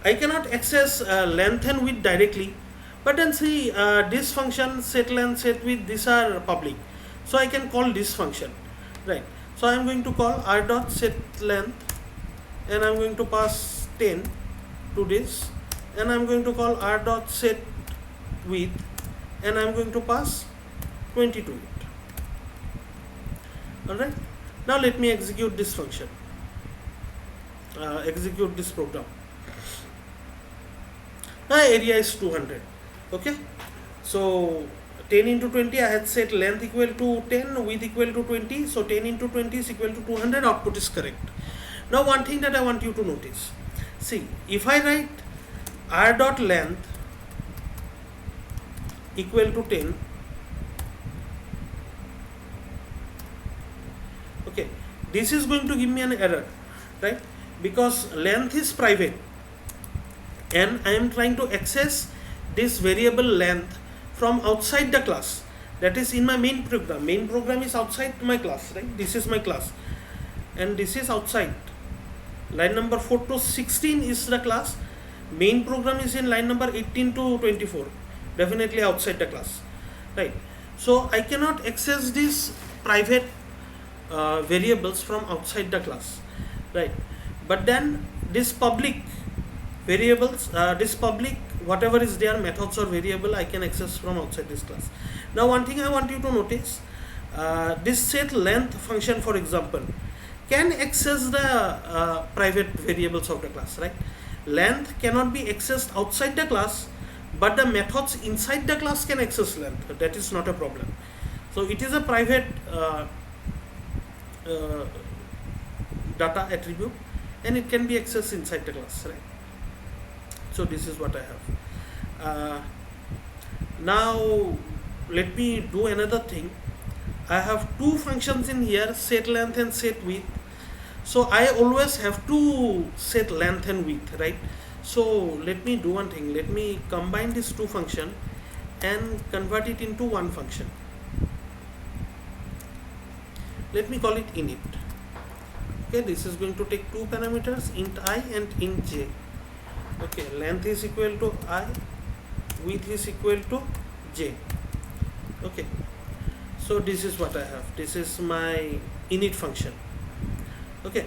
I cannot access length and width directly, but then see this function set length, set width, these are public, so I can call this function, right? So I am going to call r dot set length, and I am going to pass 10 to this, and I am going to call r dot set width, and I am going to pass 20 to it. Alright, now let me execute this function, execute this program. Now area is 200. Okay, so 10 into 20, I had set length equal to 10, width equal to 20, so 10 into 20 is equal to 200, output is correct. Now one thing that I want you to notice, see, if I write r dot length equal to 10, okay, this is going to give me an error, right? Because length is private and I am trying to access this variable length from outside the class, that is in my main program. Main program is outside my class, right? This is my class and this is outside. Line number 4 to 16 is the class. Main program is in line number 18 to 24, definitely outside the class, right? So I cannot access these private variables from outside the class, right? But then this public variables, this public whatever is there, methods or variable, I can access from outside this class. Now one thing I want you to notice, this set length function, for example, can access the private variables of the class, right? Length cannot be accessed outside the class, but the methods inside the class can access length. That is not a problem. So it is a private data attribute and it can be accessed inside the class, right? So this is what I have. Now let me do another thing. I have two functions in here, set length and set width. So I always have to set length and width, right? So let me do one thing. Let me combine these two functions and convert it into one function. Let me call it init. Okay, this is going to take two parameters, int I and int j. Okay, length is equal to I, width is equal to j. Okay, so this is what I have. This is my init function. Okay,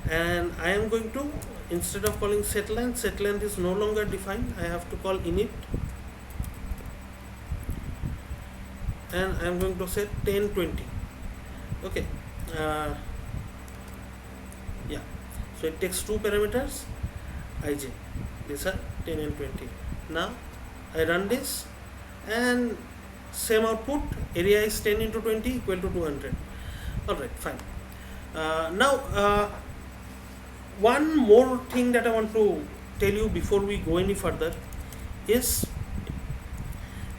and I am going to, instead of calling set length is no longer defined. I have to call init, and I am going to set 10, 20. Okay, yeah, so it takes two parameters ij. These are 10 and 20. Now I run this and same output, area is 10 into 20 equal to 200. Alright, fine. Now one more thing that I want to tell you before we go any further is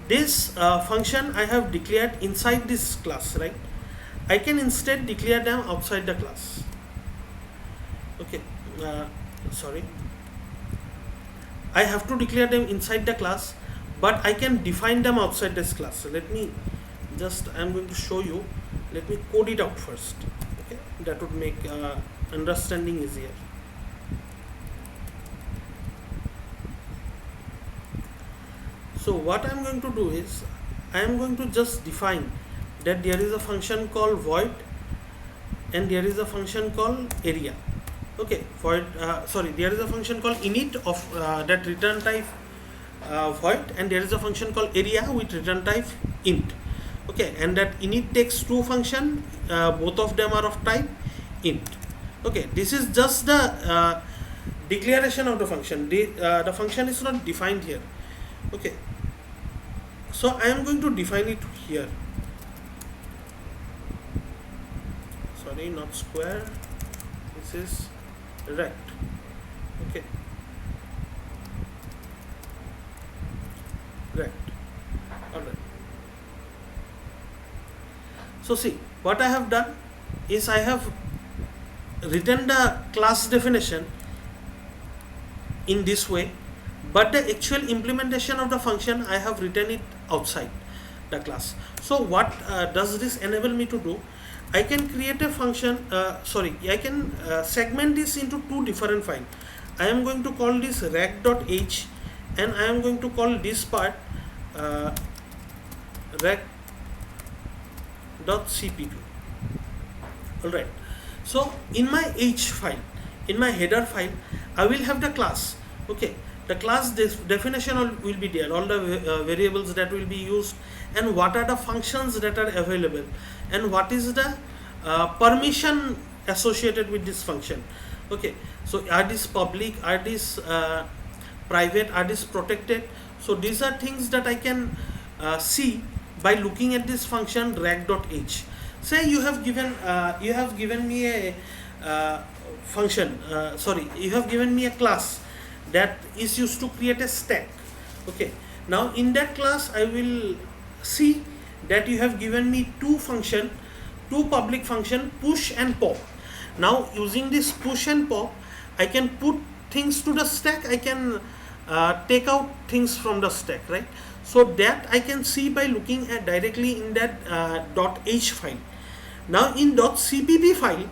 this function I have declared inside this class, right? I can instead declare them outside the class. Okay, sorry, I have to declare them inside the class, but I can define them outside this class. So let me just, I'm going to show you. Let me code it out first. Okay, that would make understanding easier. So what I'm going to do is, I am going to just define that there is a function called void and there is a function called area. Okay, void, there is a function called init of that return type void, and there is a function called area with return type int. Okay, and that init takes two function, both of them are of type int. Okay, this is just the declaration of the function. The function is not defined here. Okay, so I am going to define it here. Sorry, not square, this is rect. Okay, rect. Alright, so see, what I have done is I have written the class definition in this way, but the actual implementation of the function I have written it outside the class. So what does this enable me to do? I can create a function, I can segment this into two different files. I am going to call this rect.h and I am going to call this part rect.cpp. Alright, so in my h file, in my header file, I will have the class. Okay, the class definition will be there, all the variables that will be used, and what are the functions that are available, and what is the permission associated with this function. Okay, so are these public, are these private, are these protected? So these are things that I can see by looking at this function rect.h. Say you have given me a function, sorry, you have given me a class that is used to create a stack. Okay, now in that class I will see that you have given me two public function, push and pop. Now using this push and pop, I can put things to the stack, I can take out things from the stack, right? So that I can see by looking at directly in that .h file. Now in .cpp file,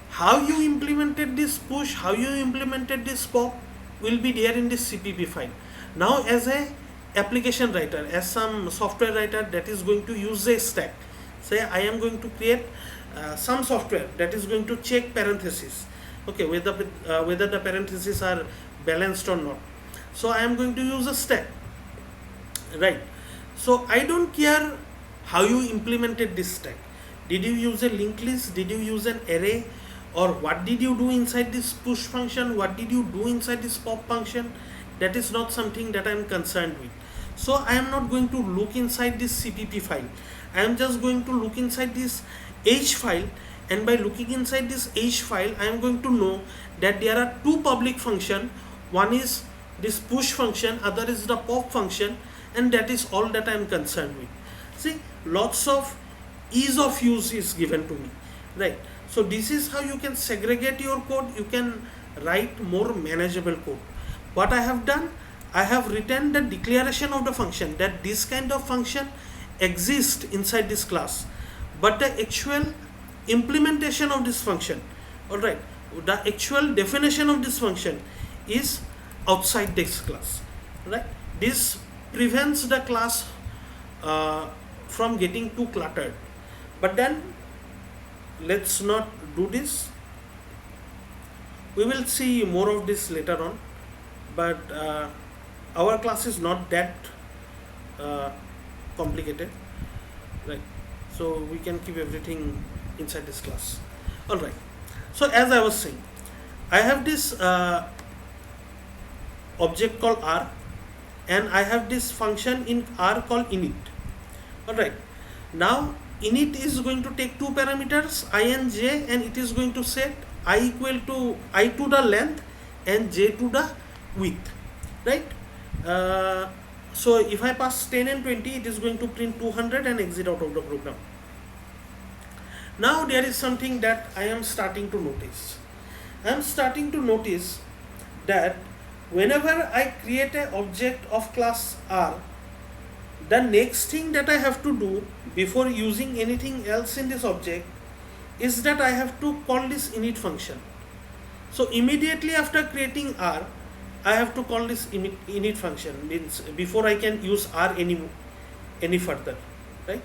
how you implemented this push, how you implemented this pop will be there in this CPP file. Now as a application writer, as some software writer that is going to use a stack, say I am going to create some software that is going to check parentheses, okay, whether the parentheses are balanced or not. So I am going to use a stack, right? So I don't care how you implemented this stack. Did you use a linked list? Did you use an array? Or what did you do inside this push function? What did you do inside this pop function? That is not something that I am concerned with. So I am not going to look inside this CPP file. I am just going to look inside this H file, and by looking inside this H file, I am going to know that there are two public functions. One is this push function, other is the pop function, and that is all that I am concerned with. See, lots of ease of use is given to me, right? So this is how you can segregate your code. You can write more manageable code. What I have done, I have written the declaration of the function, that this kind of function exists inside this class, but the actual implementation of this function, all right, the actual definition of this function is outside this class, right? This prevents the class from getting too cluttered. But then let's not do this. We will see more of this later on, but our class is not that complicated, right? So we can keep everything inside this class. All right. So as I was saying, I have this object called R, and I have this function in R called init. All right. Now init is going to take two parameters, I and j, and it is going to set I equal to I to the length and j to the width, right? So if I pass 10 and 20, it is going to print 200 and exit out of the program. Now there is something that I am starting to notice. I am starting to notice that whenever I create an object of class R, the next thing that I have to do before using anything else in this object is that I have to call this init function. So immediately after creating R, I have to call this init function, means before I can use R any further, right?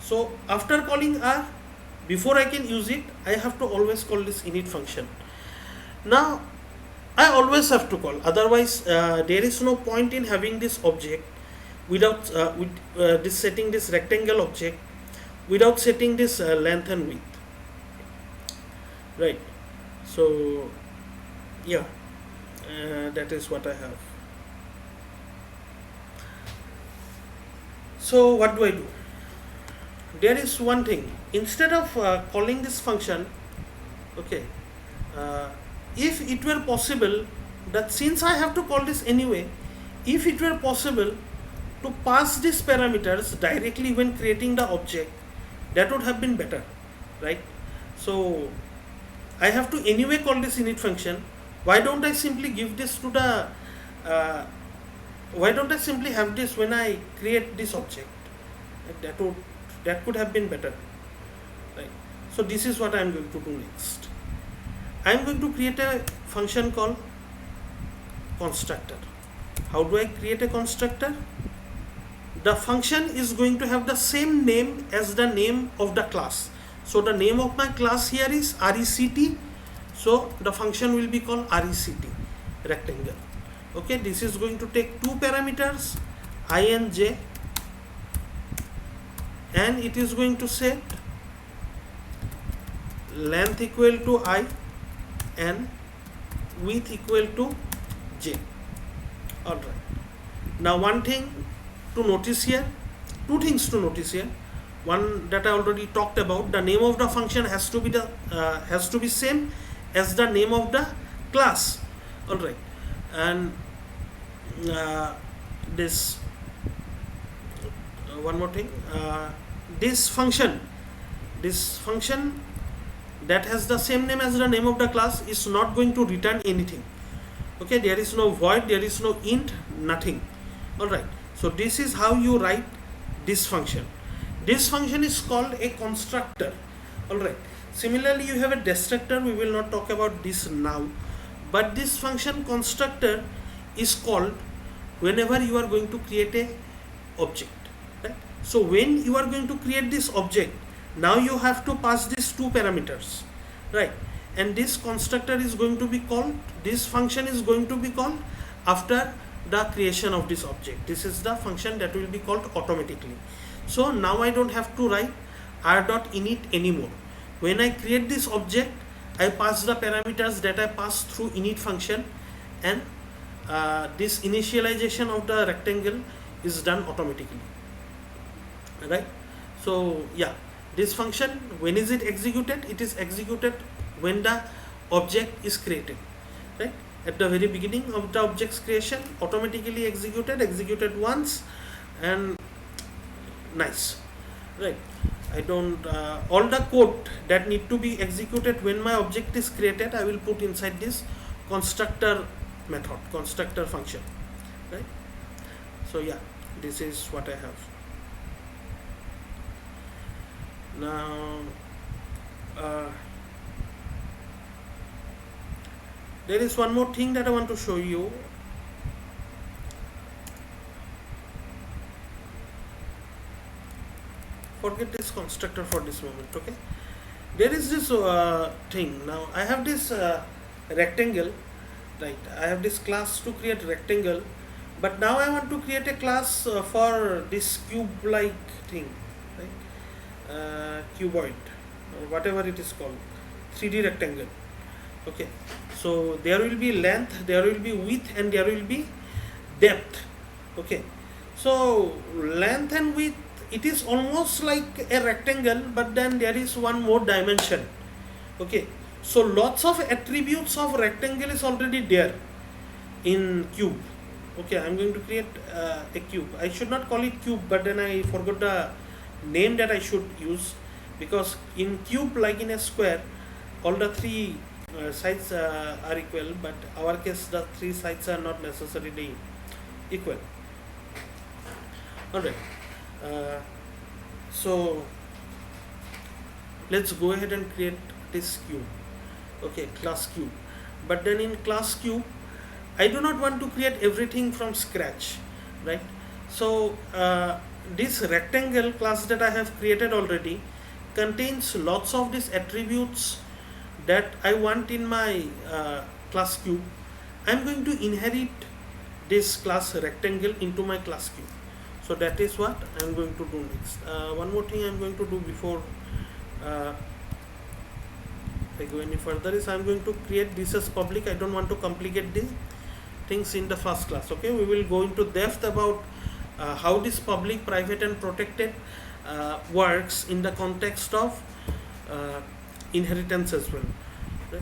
So after calling R, before I can use it, I have to always call this init function. Now I always have to call, otherwise there is no point in having this object without this setting this rectangle object without setting this length and width, right? So yeah, that is what I have. So what do I do? There is one thing, instead of calling this function, okay, if it were possible that since I have to call this anyway, if it were possible to pass these parameters directly when creating the object, that would have been better, right? So I have to anyway call this init function. Why don't I simply give this to the why don't I simply have this when I create this object? That could have been better, right? So this is what I am going to do next. I am going to create a function called constructor. How do I create a constructor? The function is going to have the same name as the name of the class. So the name of my class here is RECT. So the function will be called RECT, rectangle. Okay, this is going to take two parameters, I and j, and it is going to set length equal to I and width equal to j. Alright. Now one thing to notice here, two things to notice here. One that I already talked about, the name of the function has to be same, as the name of the class. All right, and this one more thing, this function that has the same name as the name of the class is not going to return anything. Okay, there is no void, there is no int, nothing. All right, so this is how you write this function. This function is called a constructor. All right, similarly you have a destructor. We will not talk about this now, but this function constructor is called whenever you are going to create a object, right? So when you are going to create this object, now you have to pass these two parameters, right? And this constructor is going to be called, this function is going to be called after the creation of this object. This is the function that will be called automatically. So now I don't have to write r.init anymore. When I create this object, I pass the parameters that I pass through init function, and this initialization of the rectangle is done automatically, right? So yeah, this function, when is it executed? It is executed when the object is created, right? At the very beginning of the object's creation, automatically executed once, and nice, right? I don't all the code that need to be executed when my object is created, I will put inside this constructor method, constructor function, right? So yeah, this is what I have. Now there is one more thing that I want to show you. Forget this constructor for this moment, okay? There is this thing. Now I have this rectangle, right? I have this class to create rectangle, but now I want to create a class for this cube-like thing, right? Cuboid, or whatever it is called, 3D rectangle. Okay, so there will be length, there will be width, and there will be depth. Okay, so length and width, it is almost like a rectangle, but then there is one more dimension. Okay, so lots of attributes of rectangle is already there in cube. Okay, I'm going to create a cube. I should not call it cube, but then I forgot the name that I should use, because in cube, like in a square, all the three sides are equal, but our case the three sides are not necessarily equal. Alright, so let's go ahead and create this cube. Okay, class cube. But then in class cube, I do not want to create everything from scratch, right? So this rectangle class that I have created already contains lots of these attributes that I want in my class cube. I'm going to inherit this class rectangle into my class cube. So that is what I'm going to do next. One more thing I'm going to do before I go any further is I'm going to create this as public. I don't want to complicate these things in the first class. Okay, we will go into depth about how this public, private, and protected works in the context of inheritance as well. Right?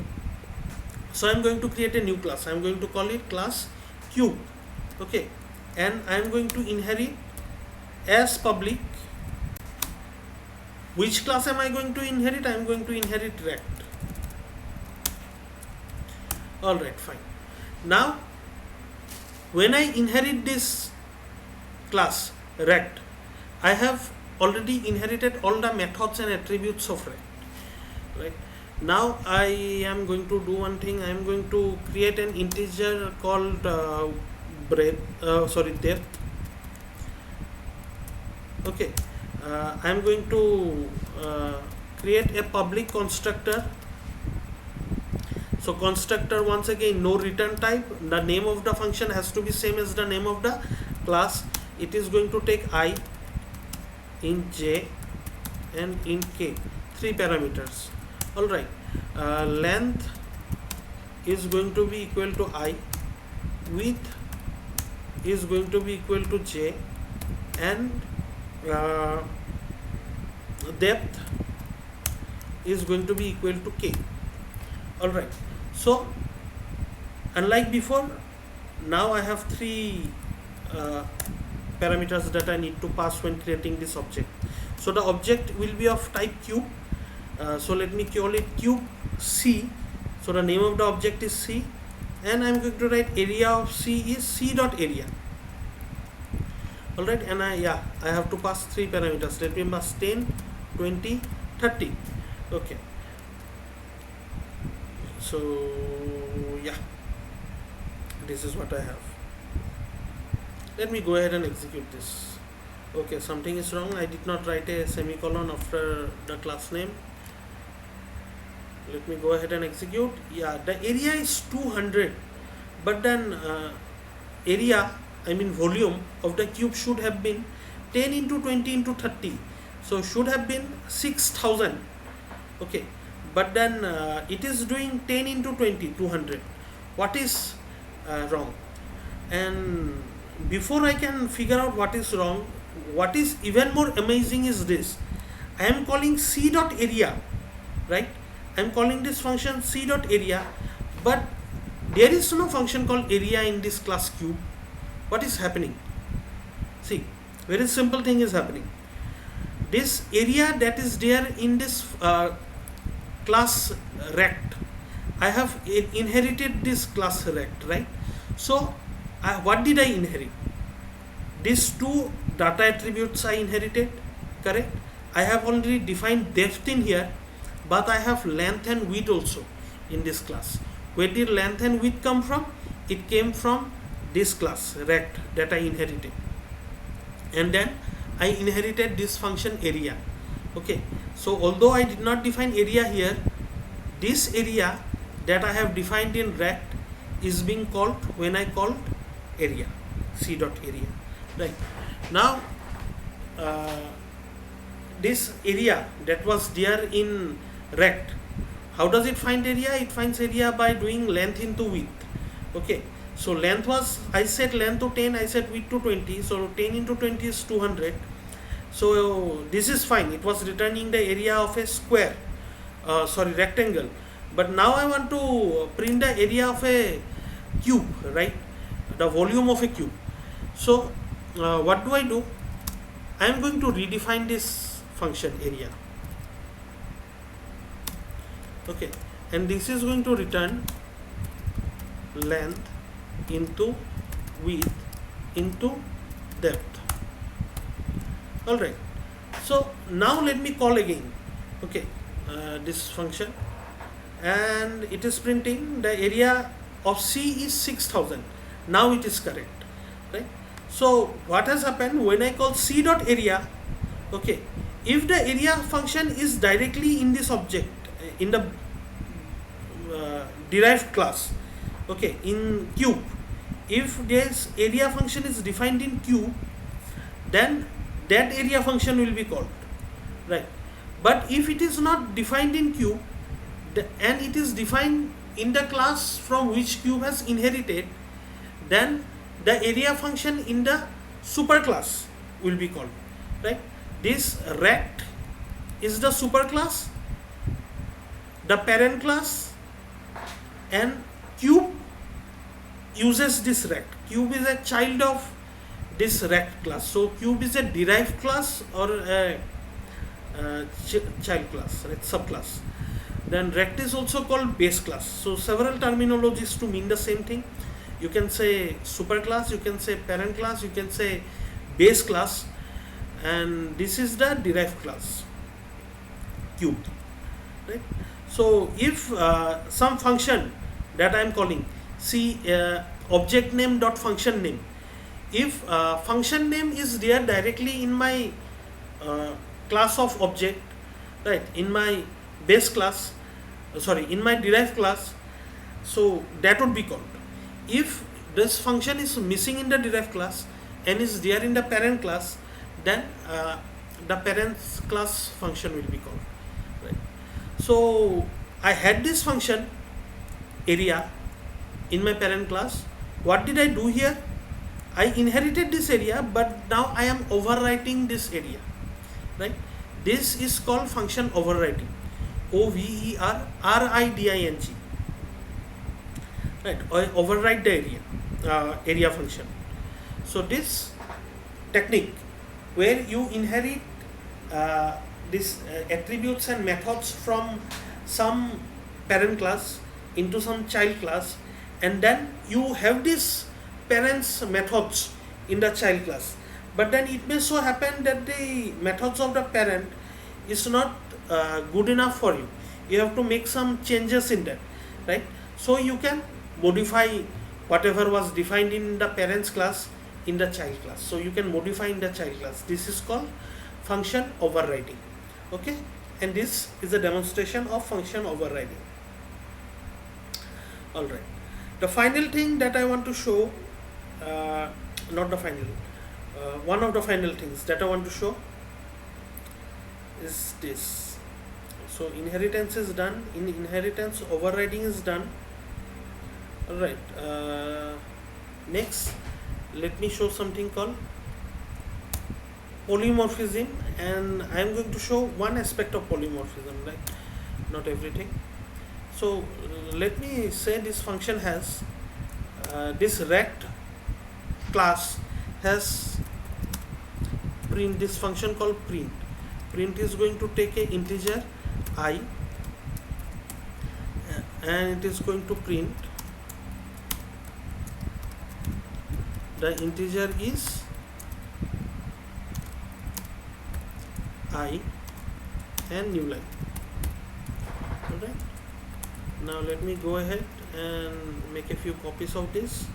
So I'm going to create a new class. I'm going to call it class cube. Okay, and I'm going to inherit as public. Which class am I going to inherit? I'm going to inherit rect. Alright, fine. Now when I inherit this class rect, I have already inherited all the methods and attributes of rect, right? Now I am going to do one thing. I am going to create an integer called depth. Okay, I am going to create a public constructor. So constructor, once again, no return type. The name of the function has to be same as the name of the class. It is going to take I, in j, and in k, 3 parameters. All right, length is going to be equal to I, width is going to be equal to j, and depth is going to be equal to k. Alright, so unlike before, now I have three parameters that I need to pass when creating this object. So the object will be of type cube. So let me call it cube C. So the name of the object is C, and I'm going to write area of C is C dot area. Alright, and I have to pass three parameters. Let me pass 10, 20, 30. Okay. So yeah, this is what I have. Let me go ahead and execute this. Okay, something is wrong. I did not write a semicolon after the class name. Let me go ahead and execute. Yeah, the area is 200, but then volume of the cube should have been 10 into 20 into 30. So should have been 6000. Okay, but then it is doing 10 into 20, 200. What is wrong? And before I can figure out what is wrong, what is even more amazing is this. I am calling C dot area, right? I am calling this function C dot area, but there is no function called area in this class cube. What is happening? See, very simple thing is happening. This area that is there in this class rect, I have inherited this class rect, right? So what did I inherit? These two data attributes I inherited, correct? I have already defined depth in here, but I have length and width also in this class. Where did length and width come from? It came from this class rect that I inherited, and then I inherited this function area. Okay, so although I did not define area here, this area that I have defined in rect is being called when I called area, C dot area. Right, now this area that was there in rect, how does it find area? It finds area by doing length into width. Okay, so length was, I set length to 10, I set width to 20, so 10 into 20 is 200. So this is fine, it was returning the area of a square, rectangle. But now I want to print the area of a cube, right? The volume of a cube. So what do? I am going to redefine this function area. Okay, and this is going to return length into width into depth. Alright, so now let me call again, okay, this function, and it is printing the area of C is 6000. Now it is correct, right? So what has happened when I call C dot area? Okay, if the area function is directly in this object, in the derived class, okay, in cube, if this area function is defined in cube, then that area function will be called, right? But if it is not defined in cube, and it is defined in the class from which cube has inherited, then the area function in the superclass will be called, right? This rect is the superclass, the parent class, and cube uses this rect. Cube is a child of this rect class. So cube is a derived class or a child class, right? Subclass. Then rect is also called base class. So several terminologies to mean the same thing. You can say superclass, you can say parent class, you can say base class, and this is the derived class, cube, right? So if some function that I am calling, see object name dot function name, if function name is there directly in my class of object, right, in my base class, in my derived class, so that would be called. If this function is missing in the derived class and is there in the parent class, then the parent class function will be called, right? So I had this function area in my parent class. What did I do here? I inherited this area, but now I am overwriting this area, right? This is called function overwriting, overriding. right, or override the area function. So this technique where you inherit these attributes and methods from some parent class into some child class, and then you have these parents methods in the child class, but then it may so happen that the methods of the parent is not good enough for you. You have to make some changes in that, right? So you can modify whatever was defined in the parents class in the child class. So you can modify in the child class. This is called function overriding. Okay, and this is a demonstration of function overriding. All right, the final thing that I want to show, not the final, one of the final things that I want to show is this. So inheritance is done. In inheritance, overriding is done. All right, next let me show something called polymorphism, and I am going to show one aspect of polymorphism, right? Not everything. So let me say this function has this rect class has print, this function called print. Print is going to take a integer I, and it is going to print the integer is I and new line. Alright, now let me go ahead and make a few copies of this.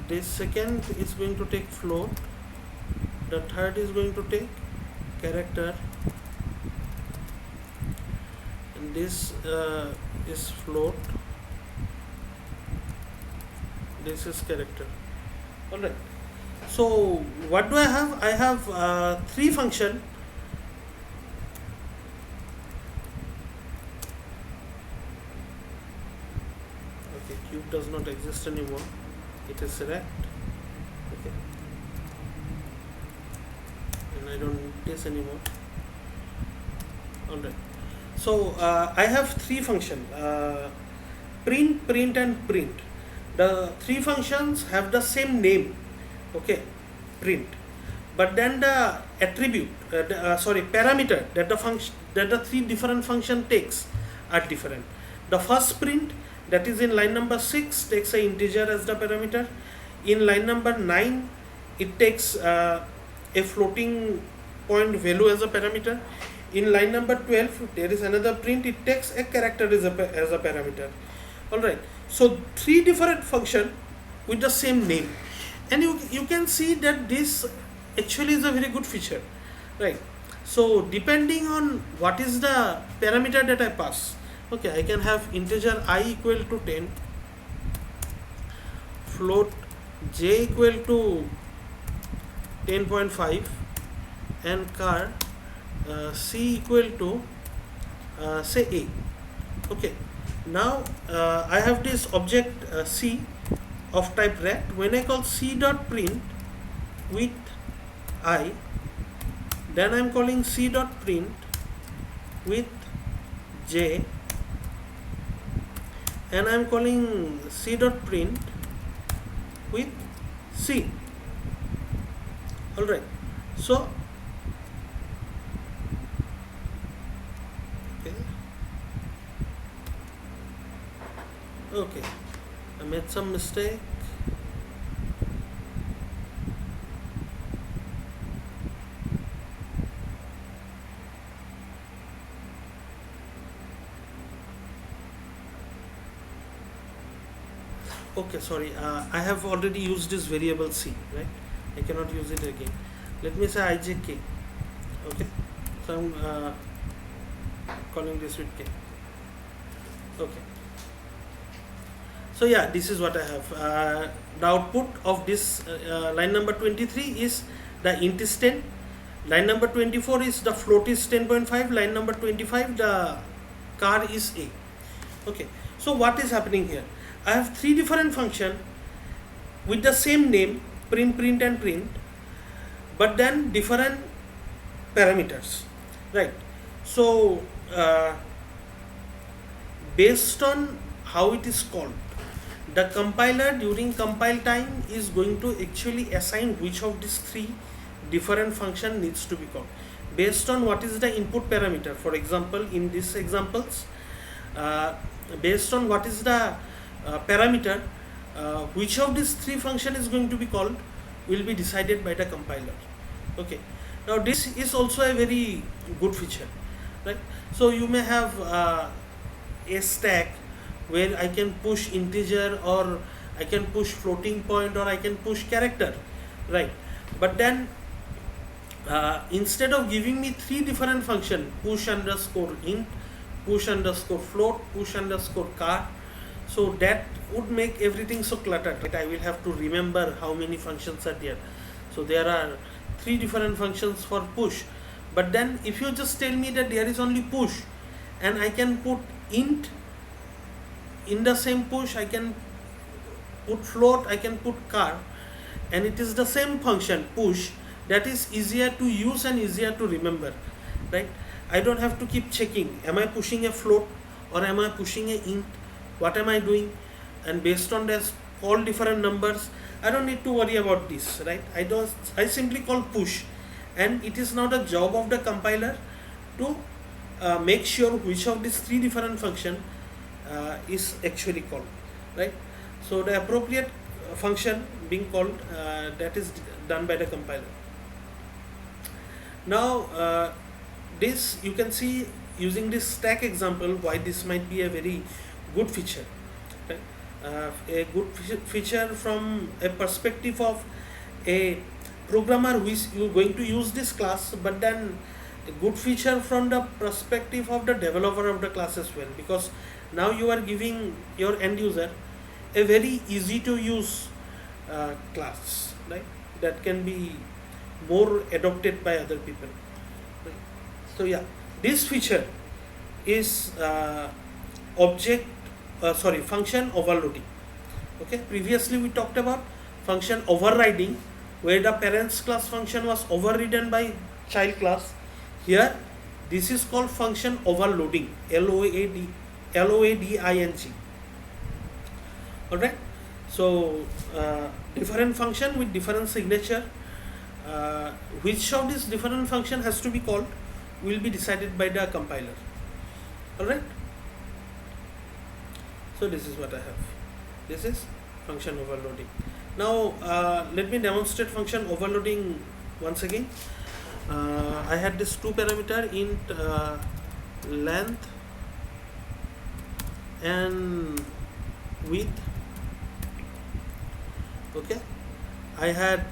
This second is going to take float, the third is going to take character, and this is float, this is character. Alright, so what do I have? I have three function. Okay, cube does not exist anymore, it is rect. Okay, and I don't need this anymore. Alright, so I have three function, print, print and print. The three functions have the same name, okay, print, but then the attribute, parameter that the function, that the three different function takes are different. The first print, that is in line number 6, takes an integer as the parameter. In line number 9, it takes a floating point value as a parameter. In line number 12, there is another print, it takes a character as a parameter. Alright, so three different function with the same name, and you can see that this actually is a very good feature, right? So depending on what is the parameter that I pass, okay, I can have integer I equal to 10, float j equal to 10.5, and char c equal to say a. Okay, now I have this object c of type rect. When I call c dot print with I, then I am calling c dot print with j, and I am calling c dot print with c. Alright, so okay, I made some mistake. Okay, sorry, I have already used this variable c, right? I cannot use it again. Let me say ijk. Okay, so I'm calling this with k. Okay, so yeah, this is what I have. The output of this line number 23 is the int is 10, line number 24 is the float is 10.5, line number 25 the char is a. Okay, so what is happening here? I have three different function with the same name, print, print and print, but then different parameters, right? So based on how it is called, The compiler during compile time is going to actually assign which of these three different function needs to be called based on what is the input parameter. For example, in these examples, based on what is the parameter, which of these three function is going to be called will be decided by the compiler. Okay, now this is also a very good feature, right? So you may have a stack where I can push integer, or I can push floating point, or I can push character, right? But then instead of giving me three different function, push underscore int, push underscore float, push underscore char, so that would make everything so cluttered, right? I will have to remember how many functions are there. So there are three different functions for push. But then if you just tell me that there is only push, and I can put int in the same push, I can put float, I can put char, and it is the same function push, that is easier to use and easier to remember, right? I don't have to keep checking, am I pushing a float or am I pushing a int, what am I doing, and based on this all different numbers, I don't need to worry about this, right? I simply call push, and it is now the job of the compiler to make sure which of these three different function is actually called, right? So the appropriate function being called, that is done by the compiler. Now this you can see using this stack example why this might be a very good feature, right? A good feature from a perspective of a programmer who is going to use this class, but then a good feature from the perspective of the developer of the class as well, because now you are giving your end user a very easy to use class, right? That can be more adopted by other people, right? So yeah, this feature is function overloading. Okay, previously we talked about function overriding, where the parents class function was overridden by child class. Here this is called function overloading, LOADING. Alright, so different function with different signature, which of these different function has to be called will be decided by the compiler. Alright, so this is what I have. This is function overloading. Now let me demonstrate function overloading once again. I had this two parameter int length and width. Okay, I had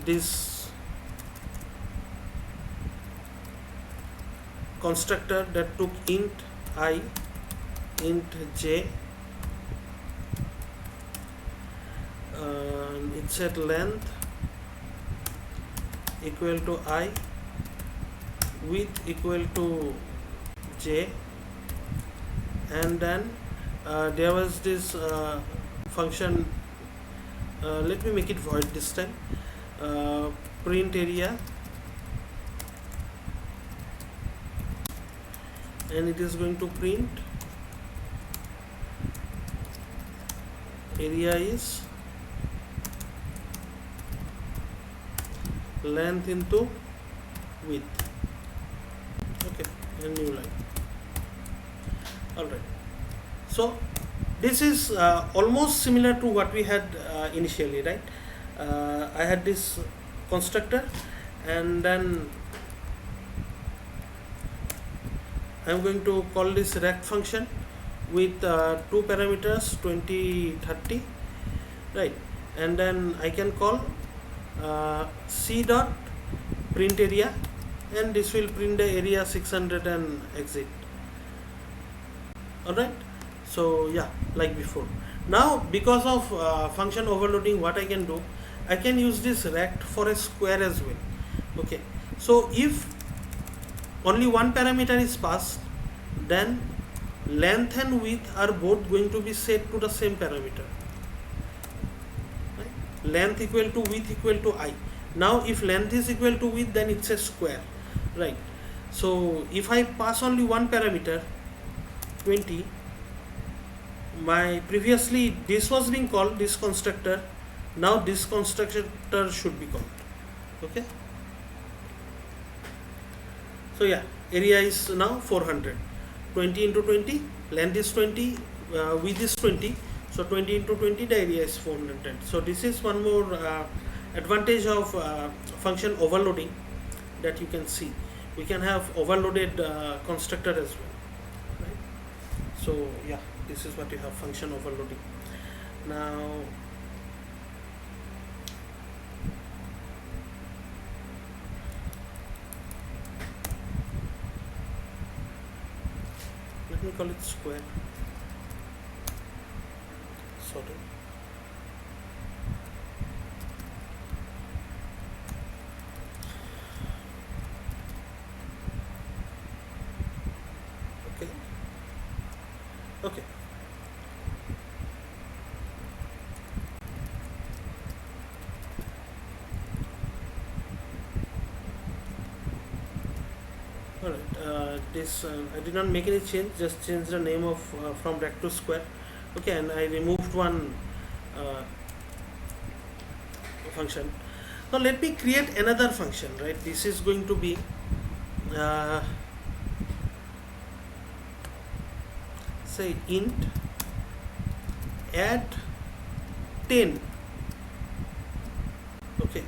this constructor that took int I, int j, it said length equal to I, width equal to j, and then there was this function, let me make it void this time, print area, and it is going to print area is length into width. Okay, a new line. Alright, so this is almost similar to what we had initially, right? I had this constructor, and then I'm going to call this rect function with two parameters 20, 30, right? And then I can call c dot print area, and this will print the area 600 and exit. Alright, so yeah, like before. Now because of function overloading, what I can do, I can use this rect for a square as well. Okay, so if only one parameter is passed, then length and width are both going to be set to the same parameter, right? Length equal to width equal to I. Now if length is equal to width, then it's a square, right? So if I pass only one parameter 20, my previously this was being called this constructor, now this constructor should be called. Okay, so yeah, area is now 400. 20 into 20, length is 20, width is 20, so 20 into 20, the area is 400. So this is one more advantage of function overloading that you can see. We can have overloaded constructor as well, right? So yeah, this is what you have, function overloading. Now let me call it square. Sorry. Okay. Okay. Alright, this I did not make any change, just change the name of from rect to square. Okay, and I removed one uh, function. Now let me create another function, right? This is going to be uh, say int add 10. Okay,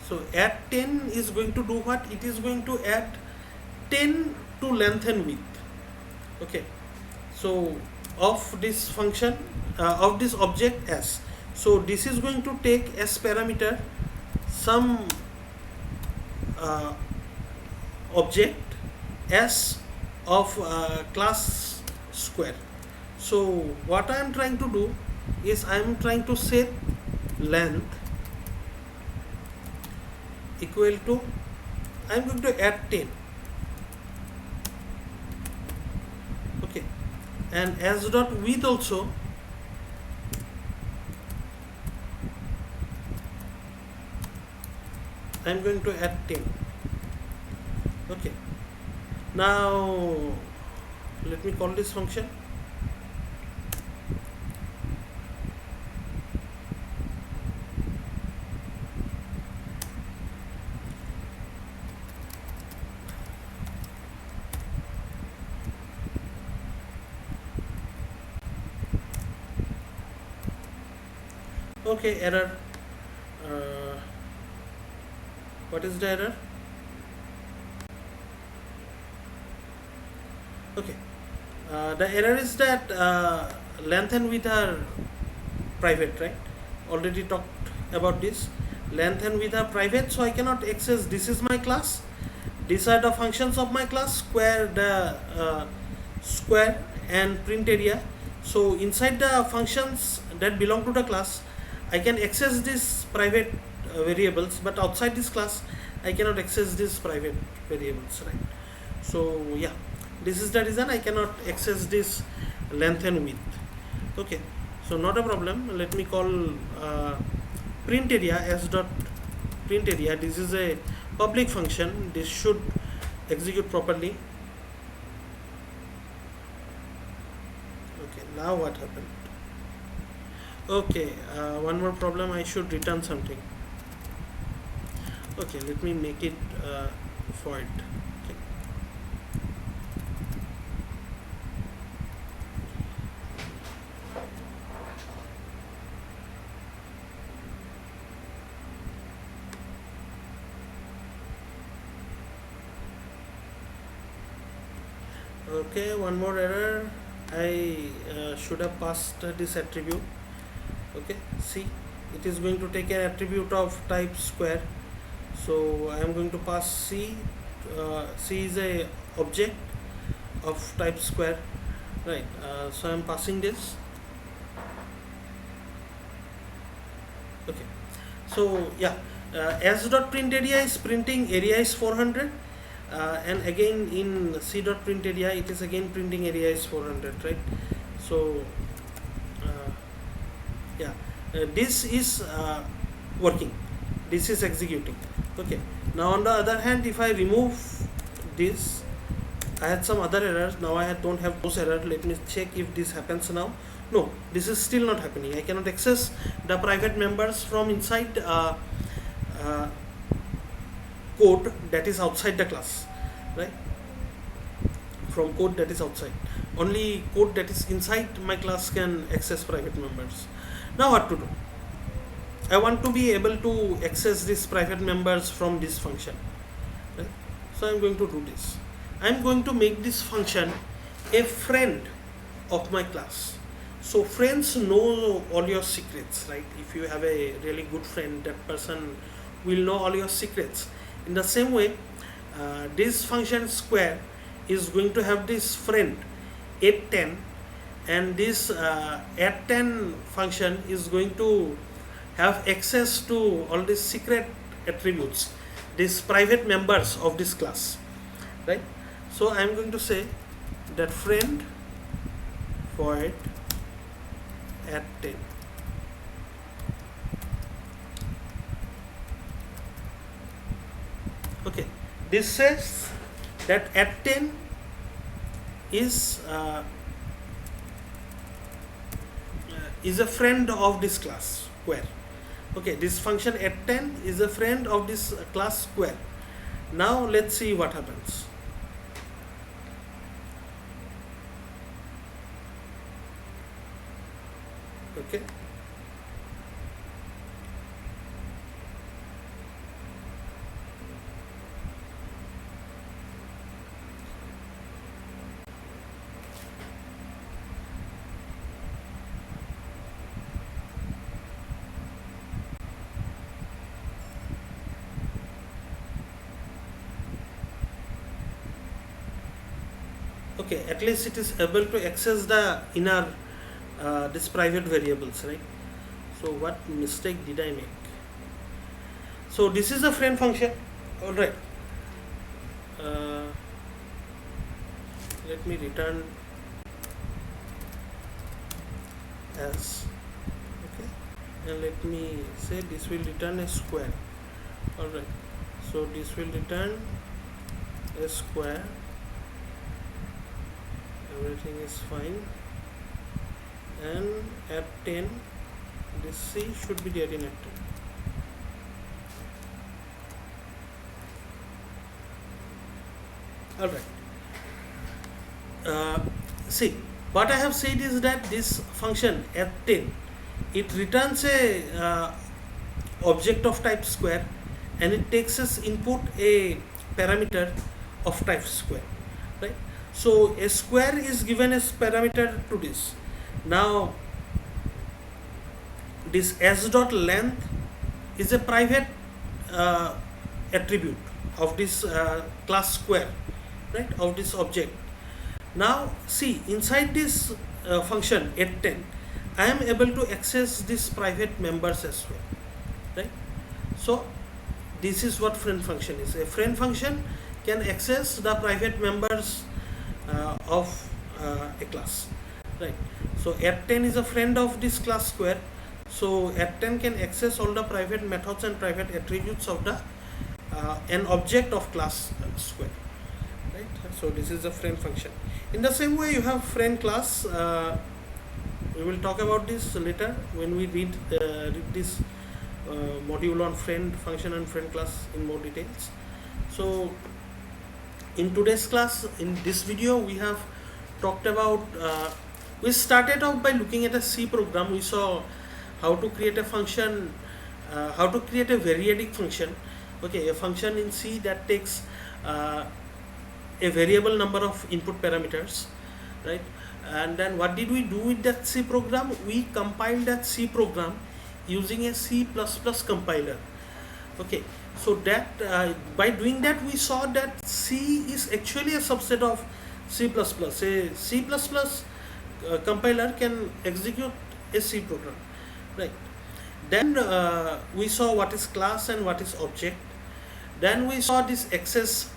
so add 10 is going to do what? It is going to add 10 to length and width. Okay, so of this function of this object s, so this is going to take as parameter some object s of class square. So what I am trying to do is I am trying to set length equal to, I am going to add 10. Okay, and as dot width also I am going to add 10. Okay, now let me call this function. Okay, error. What is the error? Okay, the error is that length and width are private, right? Already talked about this. Length and width are private, so I cannot access. This is my class. These are the functions of my class: square, the square, and print area. So inside the functions that belong to the class, I can access these private variables, but outside this class, I cannot access these private variables, right? So yeah, this is the reason I cannot access this length and width. Okay, so not a problem. Let me call print area s dot print area. This is a public function. This should execute properly. Okay, now what happened? Okay, one more problem. I should return something. Okay, let me make it void. Okay. Okay, one more error. I should have passed this attribute. Okay, see, it is going to take an attribute of type square. So I am going to pass c. C is a object of type square, right? So I am passing this. Okay, so yeah, s dot print area is printing area is 400, and again in c dot print area it is again printing area is 400, right? So yeah, this is working. this is executing. Okay, now on the other hand, if I remove this, I had some other errors. Now I don't have those errors. Let me check if this happens now. No, this is still not happening. I cannot access the private members from inside uh, code that is outside the class, right? From code that is outside. Only code that is inside my class can access private members. Now what to do? I want to be able to access these private members from this function, right? So I'm going to do this. I'm going to make this function a friend of my class. So friends know all your secrets, right? If you have a really good friend, that person will know all your secrets. In the same way, this function square is going to have this friend 810, and this 810 function is going to have access to all these secret attributes, these private members of this class, right? So I am going to say that friend void at 10. Okay, this says that at 10 is a friend of this class square. Okay, this function at 10 is a friend of this class square. Now let's see what happens. Okay, okay, at least it is able to access the inner this private variables, right? So what mistake did I make? So this is a friend function. All right, let me return as, okay, and let me say this will return a square. All right, so this will return a square. Everything is fine, and at 10 this C should be there in at 10. Alright, see, what I have said is that this function at 10, it returns a object of type square, and it takes as input a parameter of type square, right? So a square is given as parameter to this. Now this s dot length is a private attribute of this class square, right, of this object. Now see, inside this function at 10, I am able to access these private members as well, right? So this is what friend function is. A friend function can access the private members of a class, right? So at 10 is a friend of this class square. So at 10 can access all the private methods and private attributes of the an object of class square, right? So this is a friend function. In the same way, you have friend class. We will talk about this later when we read this module on friend function and friend class in more details. So in today's class, in this video, we have talked about, we started off by looking at a C program. We saw how to create a function, how to create a variadic function. Okay, a function in C that takes a variable number of input parameters, right? And then what did we do with that C program? We compiled that C program using a C++ compiler. Okay, so that by doing that, we saw that C is actually a subset of C++. A C++ compiler can execute a C program, right? Then we saw what is class and what is object. Then we saw this access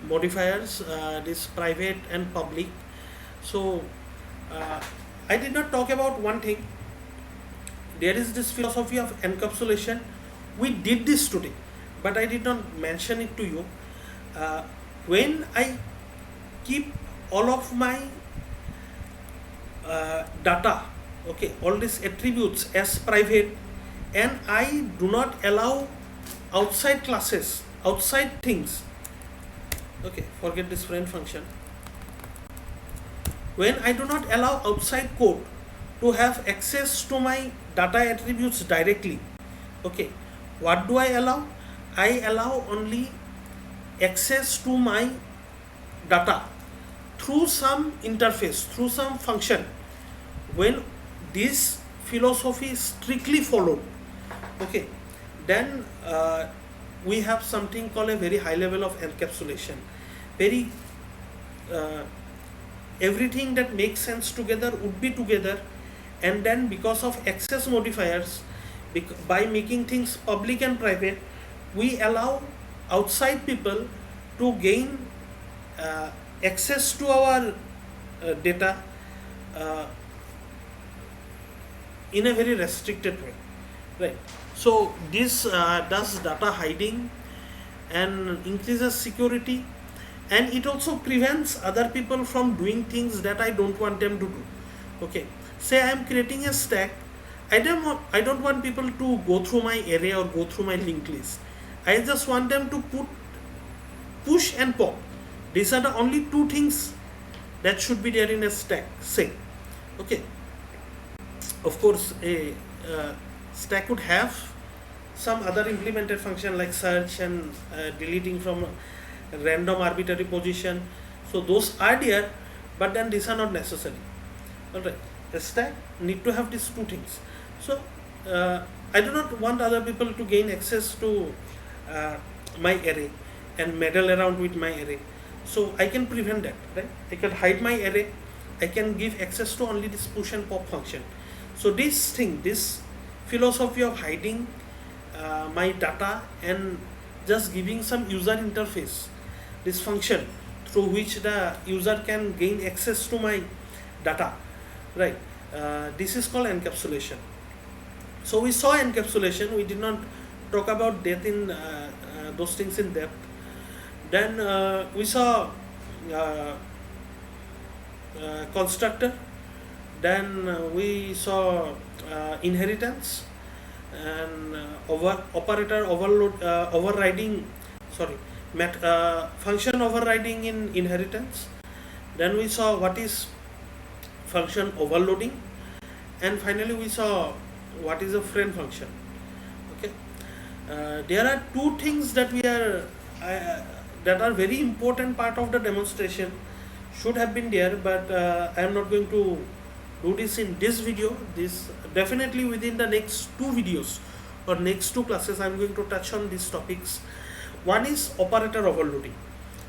modifiers, this private and public. So I did not talk about one thing. There is this philosophy of encapsulation we did this today, but I did not mention it to you. When I keep all of my data, okay, all these attributes as private, and I do not allow outside classes, outside things, okay, forget this friend function. When I do not allow outside code to have access to my data attributes directly, okay, what do I allow? I allow only access to my data through some interface, through some function. When this philosophy is strictly followed, okay, then we have something called a very high level of encapsulation. Very everything that makes sense together would be together, and then because of access modifiers, by making things public and private, we allow outside people to gain access to our data in a very restricted way, right? So this does data hiding and increases security, and it also prevents other people from doing things that I don't want them to do. Okay, say I am creating a stack. I don't want people to go through my array or go through my linked list. I just want them to push and pop. These are the only two things that should be there in a stack, say. Okay, of course a stack would have some other implemented function like search and deleting from a random arbitrary position, so those are there, but then these are not necessary. Alright, a stack need to have these two things. So I do not want other people to gain access to my array and meddle around with my array, so I can prevent that, right? I can hide my array, I can give access to only this push and pop function. So this philosophy of hiding my data and just giving some user interface, this function through which the user can gain access to my data, right? This is called encapsulation. So we saw encapsulation, we did not talk about that in those things in depth. Then we saw constructor, then we saw inheritance, and operator overload overriding, sorry, function overriding in inheritance. Then we saw what is function overloading, and finally we saw what is a friend function. Okay, there are two things that that are very important part of the demonstration, should have been there, but I am not going to do this in this video. This definitely within the next two videos or next two classes I am going to touch on these topics. One is operator overloading.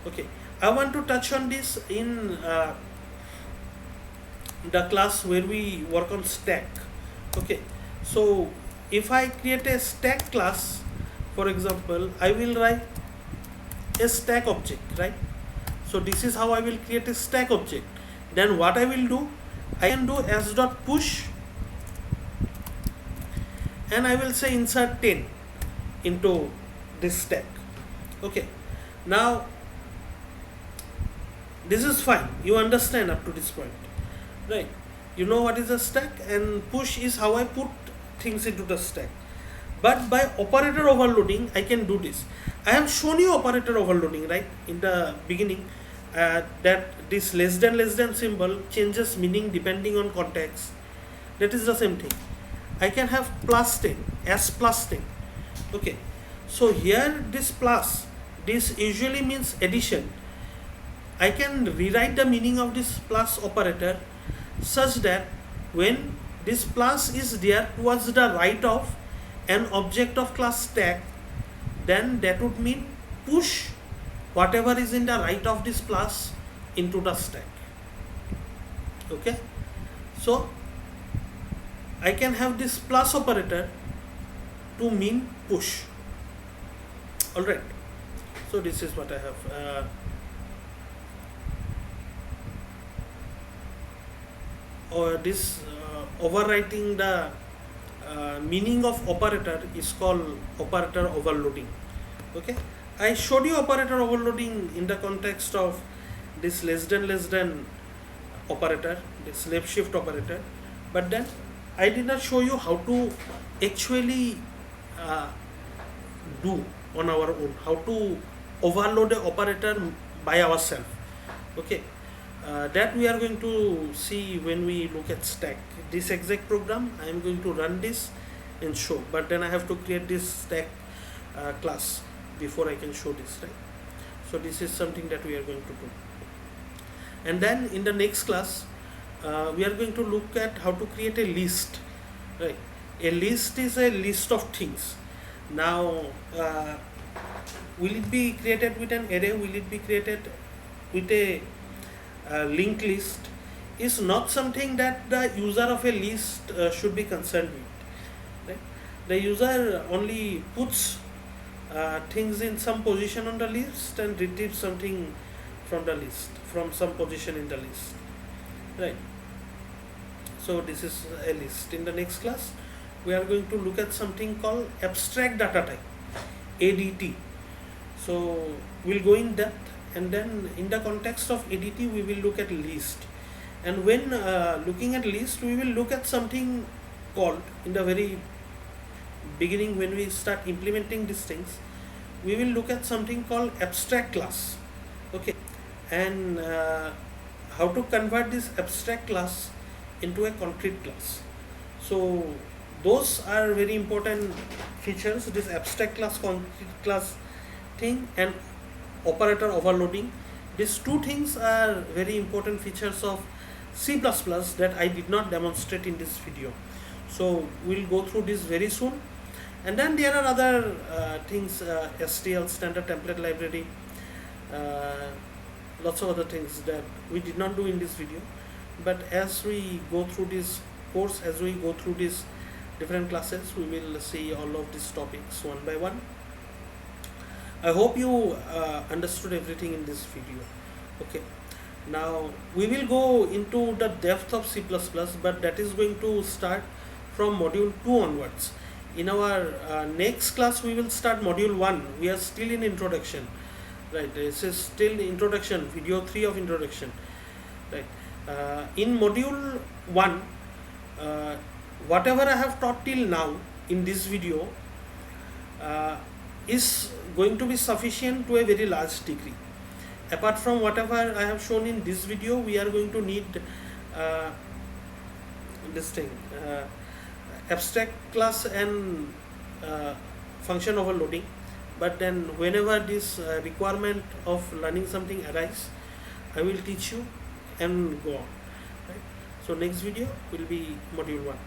Okay, I want to touch on this in the class where we work on stack. Okay, so if I create a stack class, for example, I will write a stack object, right? So this is how I will create a stack object. Then what I will do, I can do s.push, and I will say insert 10 into this stack. Okay, now this is fine, you understand up to this point, right? You know what is a stack, and push is how I put things into the stack. But by operator overloading, I can do this. I have shown you operator overloading, right, in the beginning, that this less than symbol changes meaning depending on context. That is the same thing. I can have plus 10, s plus 10. Okay, so here this plus, this usually means addition. I can rewrite the meaning of this plus operator such that when this plus is there towards the right of an object of class stack, then that would mean push whatever is in the right of this plus into the stack. Okay, so I can have this plus operator to mean push. Alright, so this is what I have. Or this overwriting the meaning of operator is called operator overloading. Okay, I showed you operator overloading in the context of this less than operator, this left shift operator, but then I did not show you how to actually uh, do on our own, how to overload a operator by ourselves. Okay, that we are going to see when we look at stack. This exact program I am going to run this and show, but then I have to create this stack class before I can show this, right? So this is something that we are going to do, and then in the next class we are going to look at how to create a list, right? A list is a list of things. Now will it be created with an array, will it be created with a linked list, is not something that the user of a list should be concerned with, right? The user only puts things in some position on the list and retrieves something from the list, from some position in the list, right? So this is a list. In the next class we are going to look at something called abstract data type, ADT. So we'll go in depth, and then in the context of ADT we will look at list. And when looking at list, we will look at something called, in the very beginning when we start implementing these things, we will look at something called abstract class. Okay, and how to convert this abstract class into a concrete class. So those are very important features, this abstract class, concrete class thing, and operator overloading. These two things are very important features of C++ that I did not demonstrate in this video. So we'll go through this very soon. And then there are other things, STL, standard template library, lots of other things that we did not do in this video. But as we go through this course, as we go through these different classes, we will see all of these topics one by one. I hope you understood everything in this video. Okay, now we will go into the depth of C++, but that is going to start from module 2 onwards. In our next class we will start module 1. We are still in introduction, right? This is still introduction, video 3 of introduction, right? In module 1, whatever I have taught till now in this video is going to be sufficient to a very large degree. Apart from whatever I have shown in this video, we are going to need this thing, abstract class and function overloading. But then whenever this requirement of learning something arises, I will teach you and go on, right? So next video will be module 1.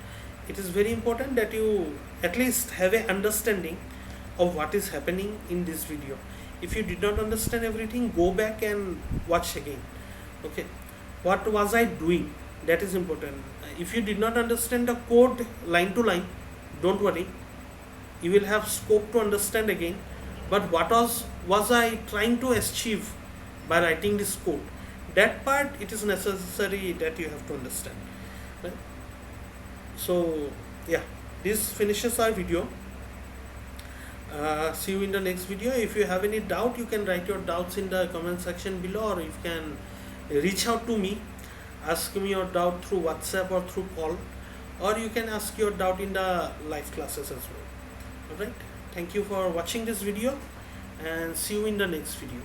It is very important that you at least have a understanding of what is happening in this video. If you did not understand everything, go back and watch again. Okay, what was I doing? That is important. If you did not understand the code line to line, don't worry, you will have scope to understand again. But what was I trying to achieve by writing this code? That part, it is necessary that you have to understand, right? So yeah, this finishes our video. See you in the next video. If you have any doubt, you can write your doubts in the comment section below, or you can reach out to me, ask me your doubt through WhatsApp or through call, or you can ask your doubt in the live classes as well. Alright, thank you for watching this video, and see you in the next video.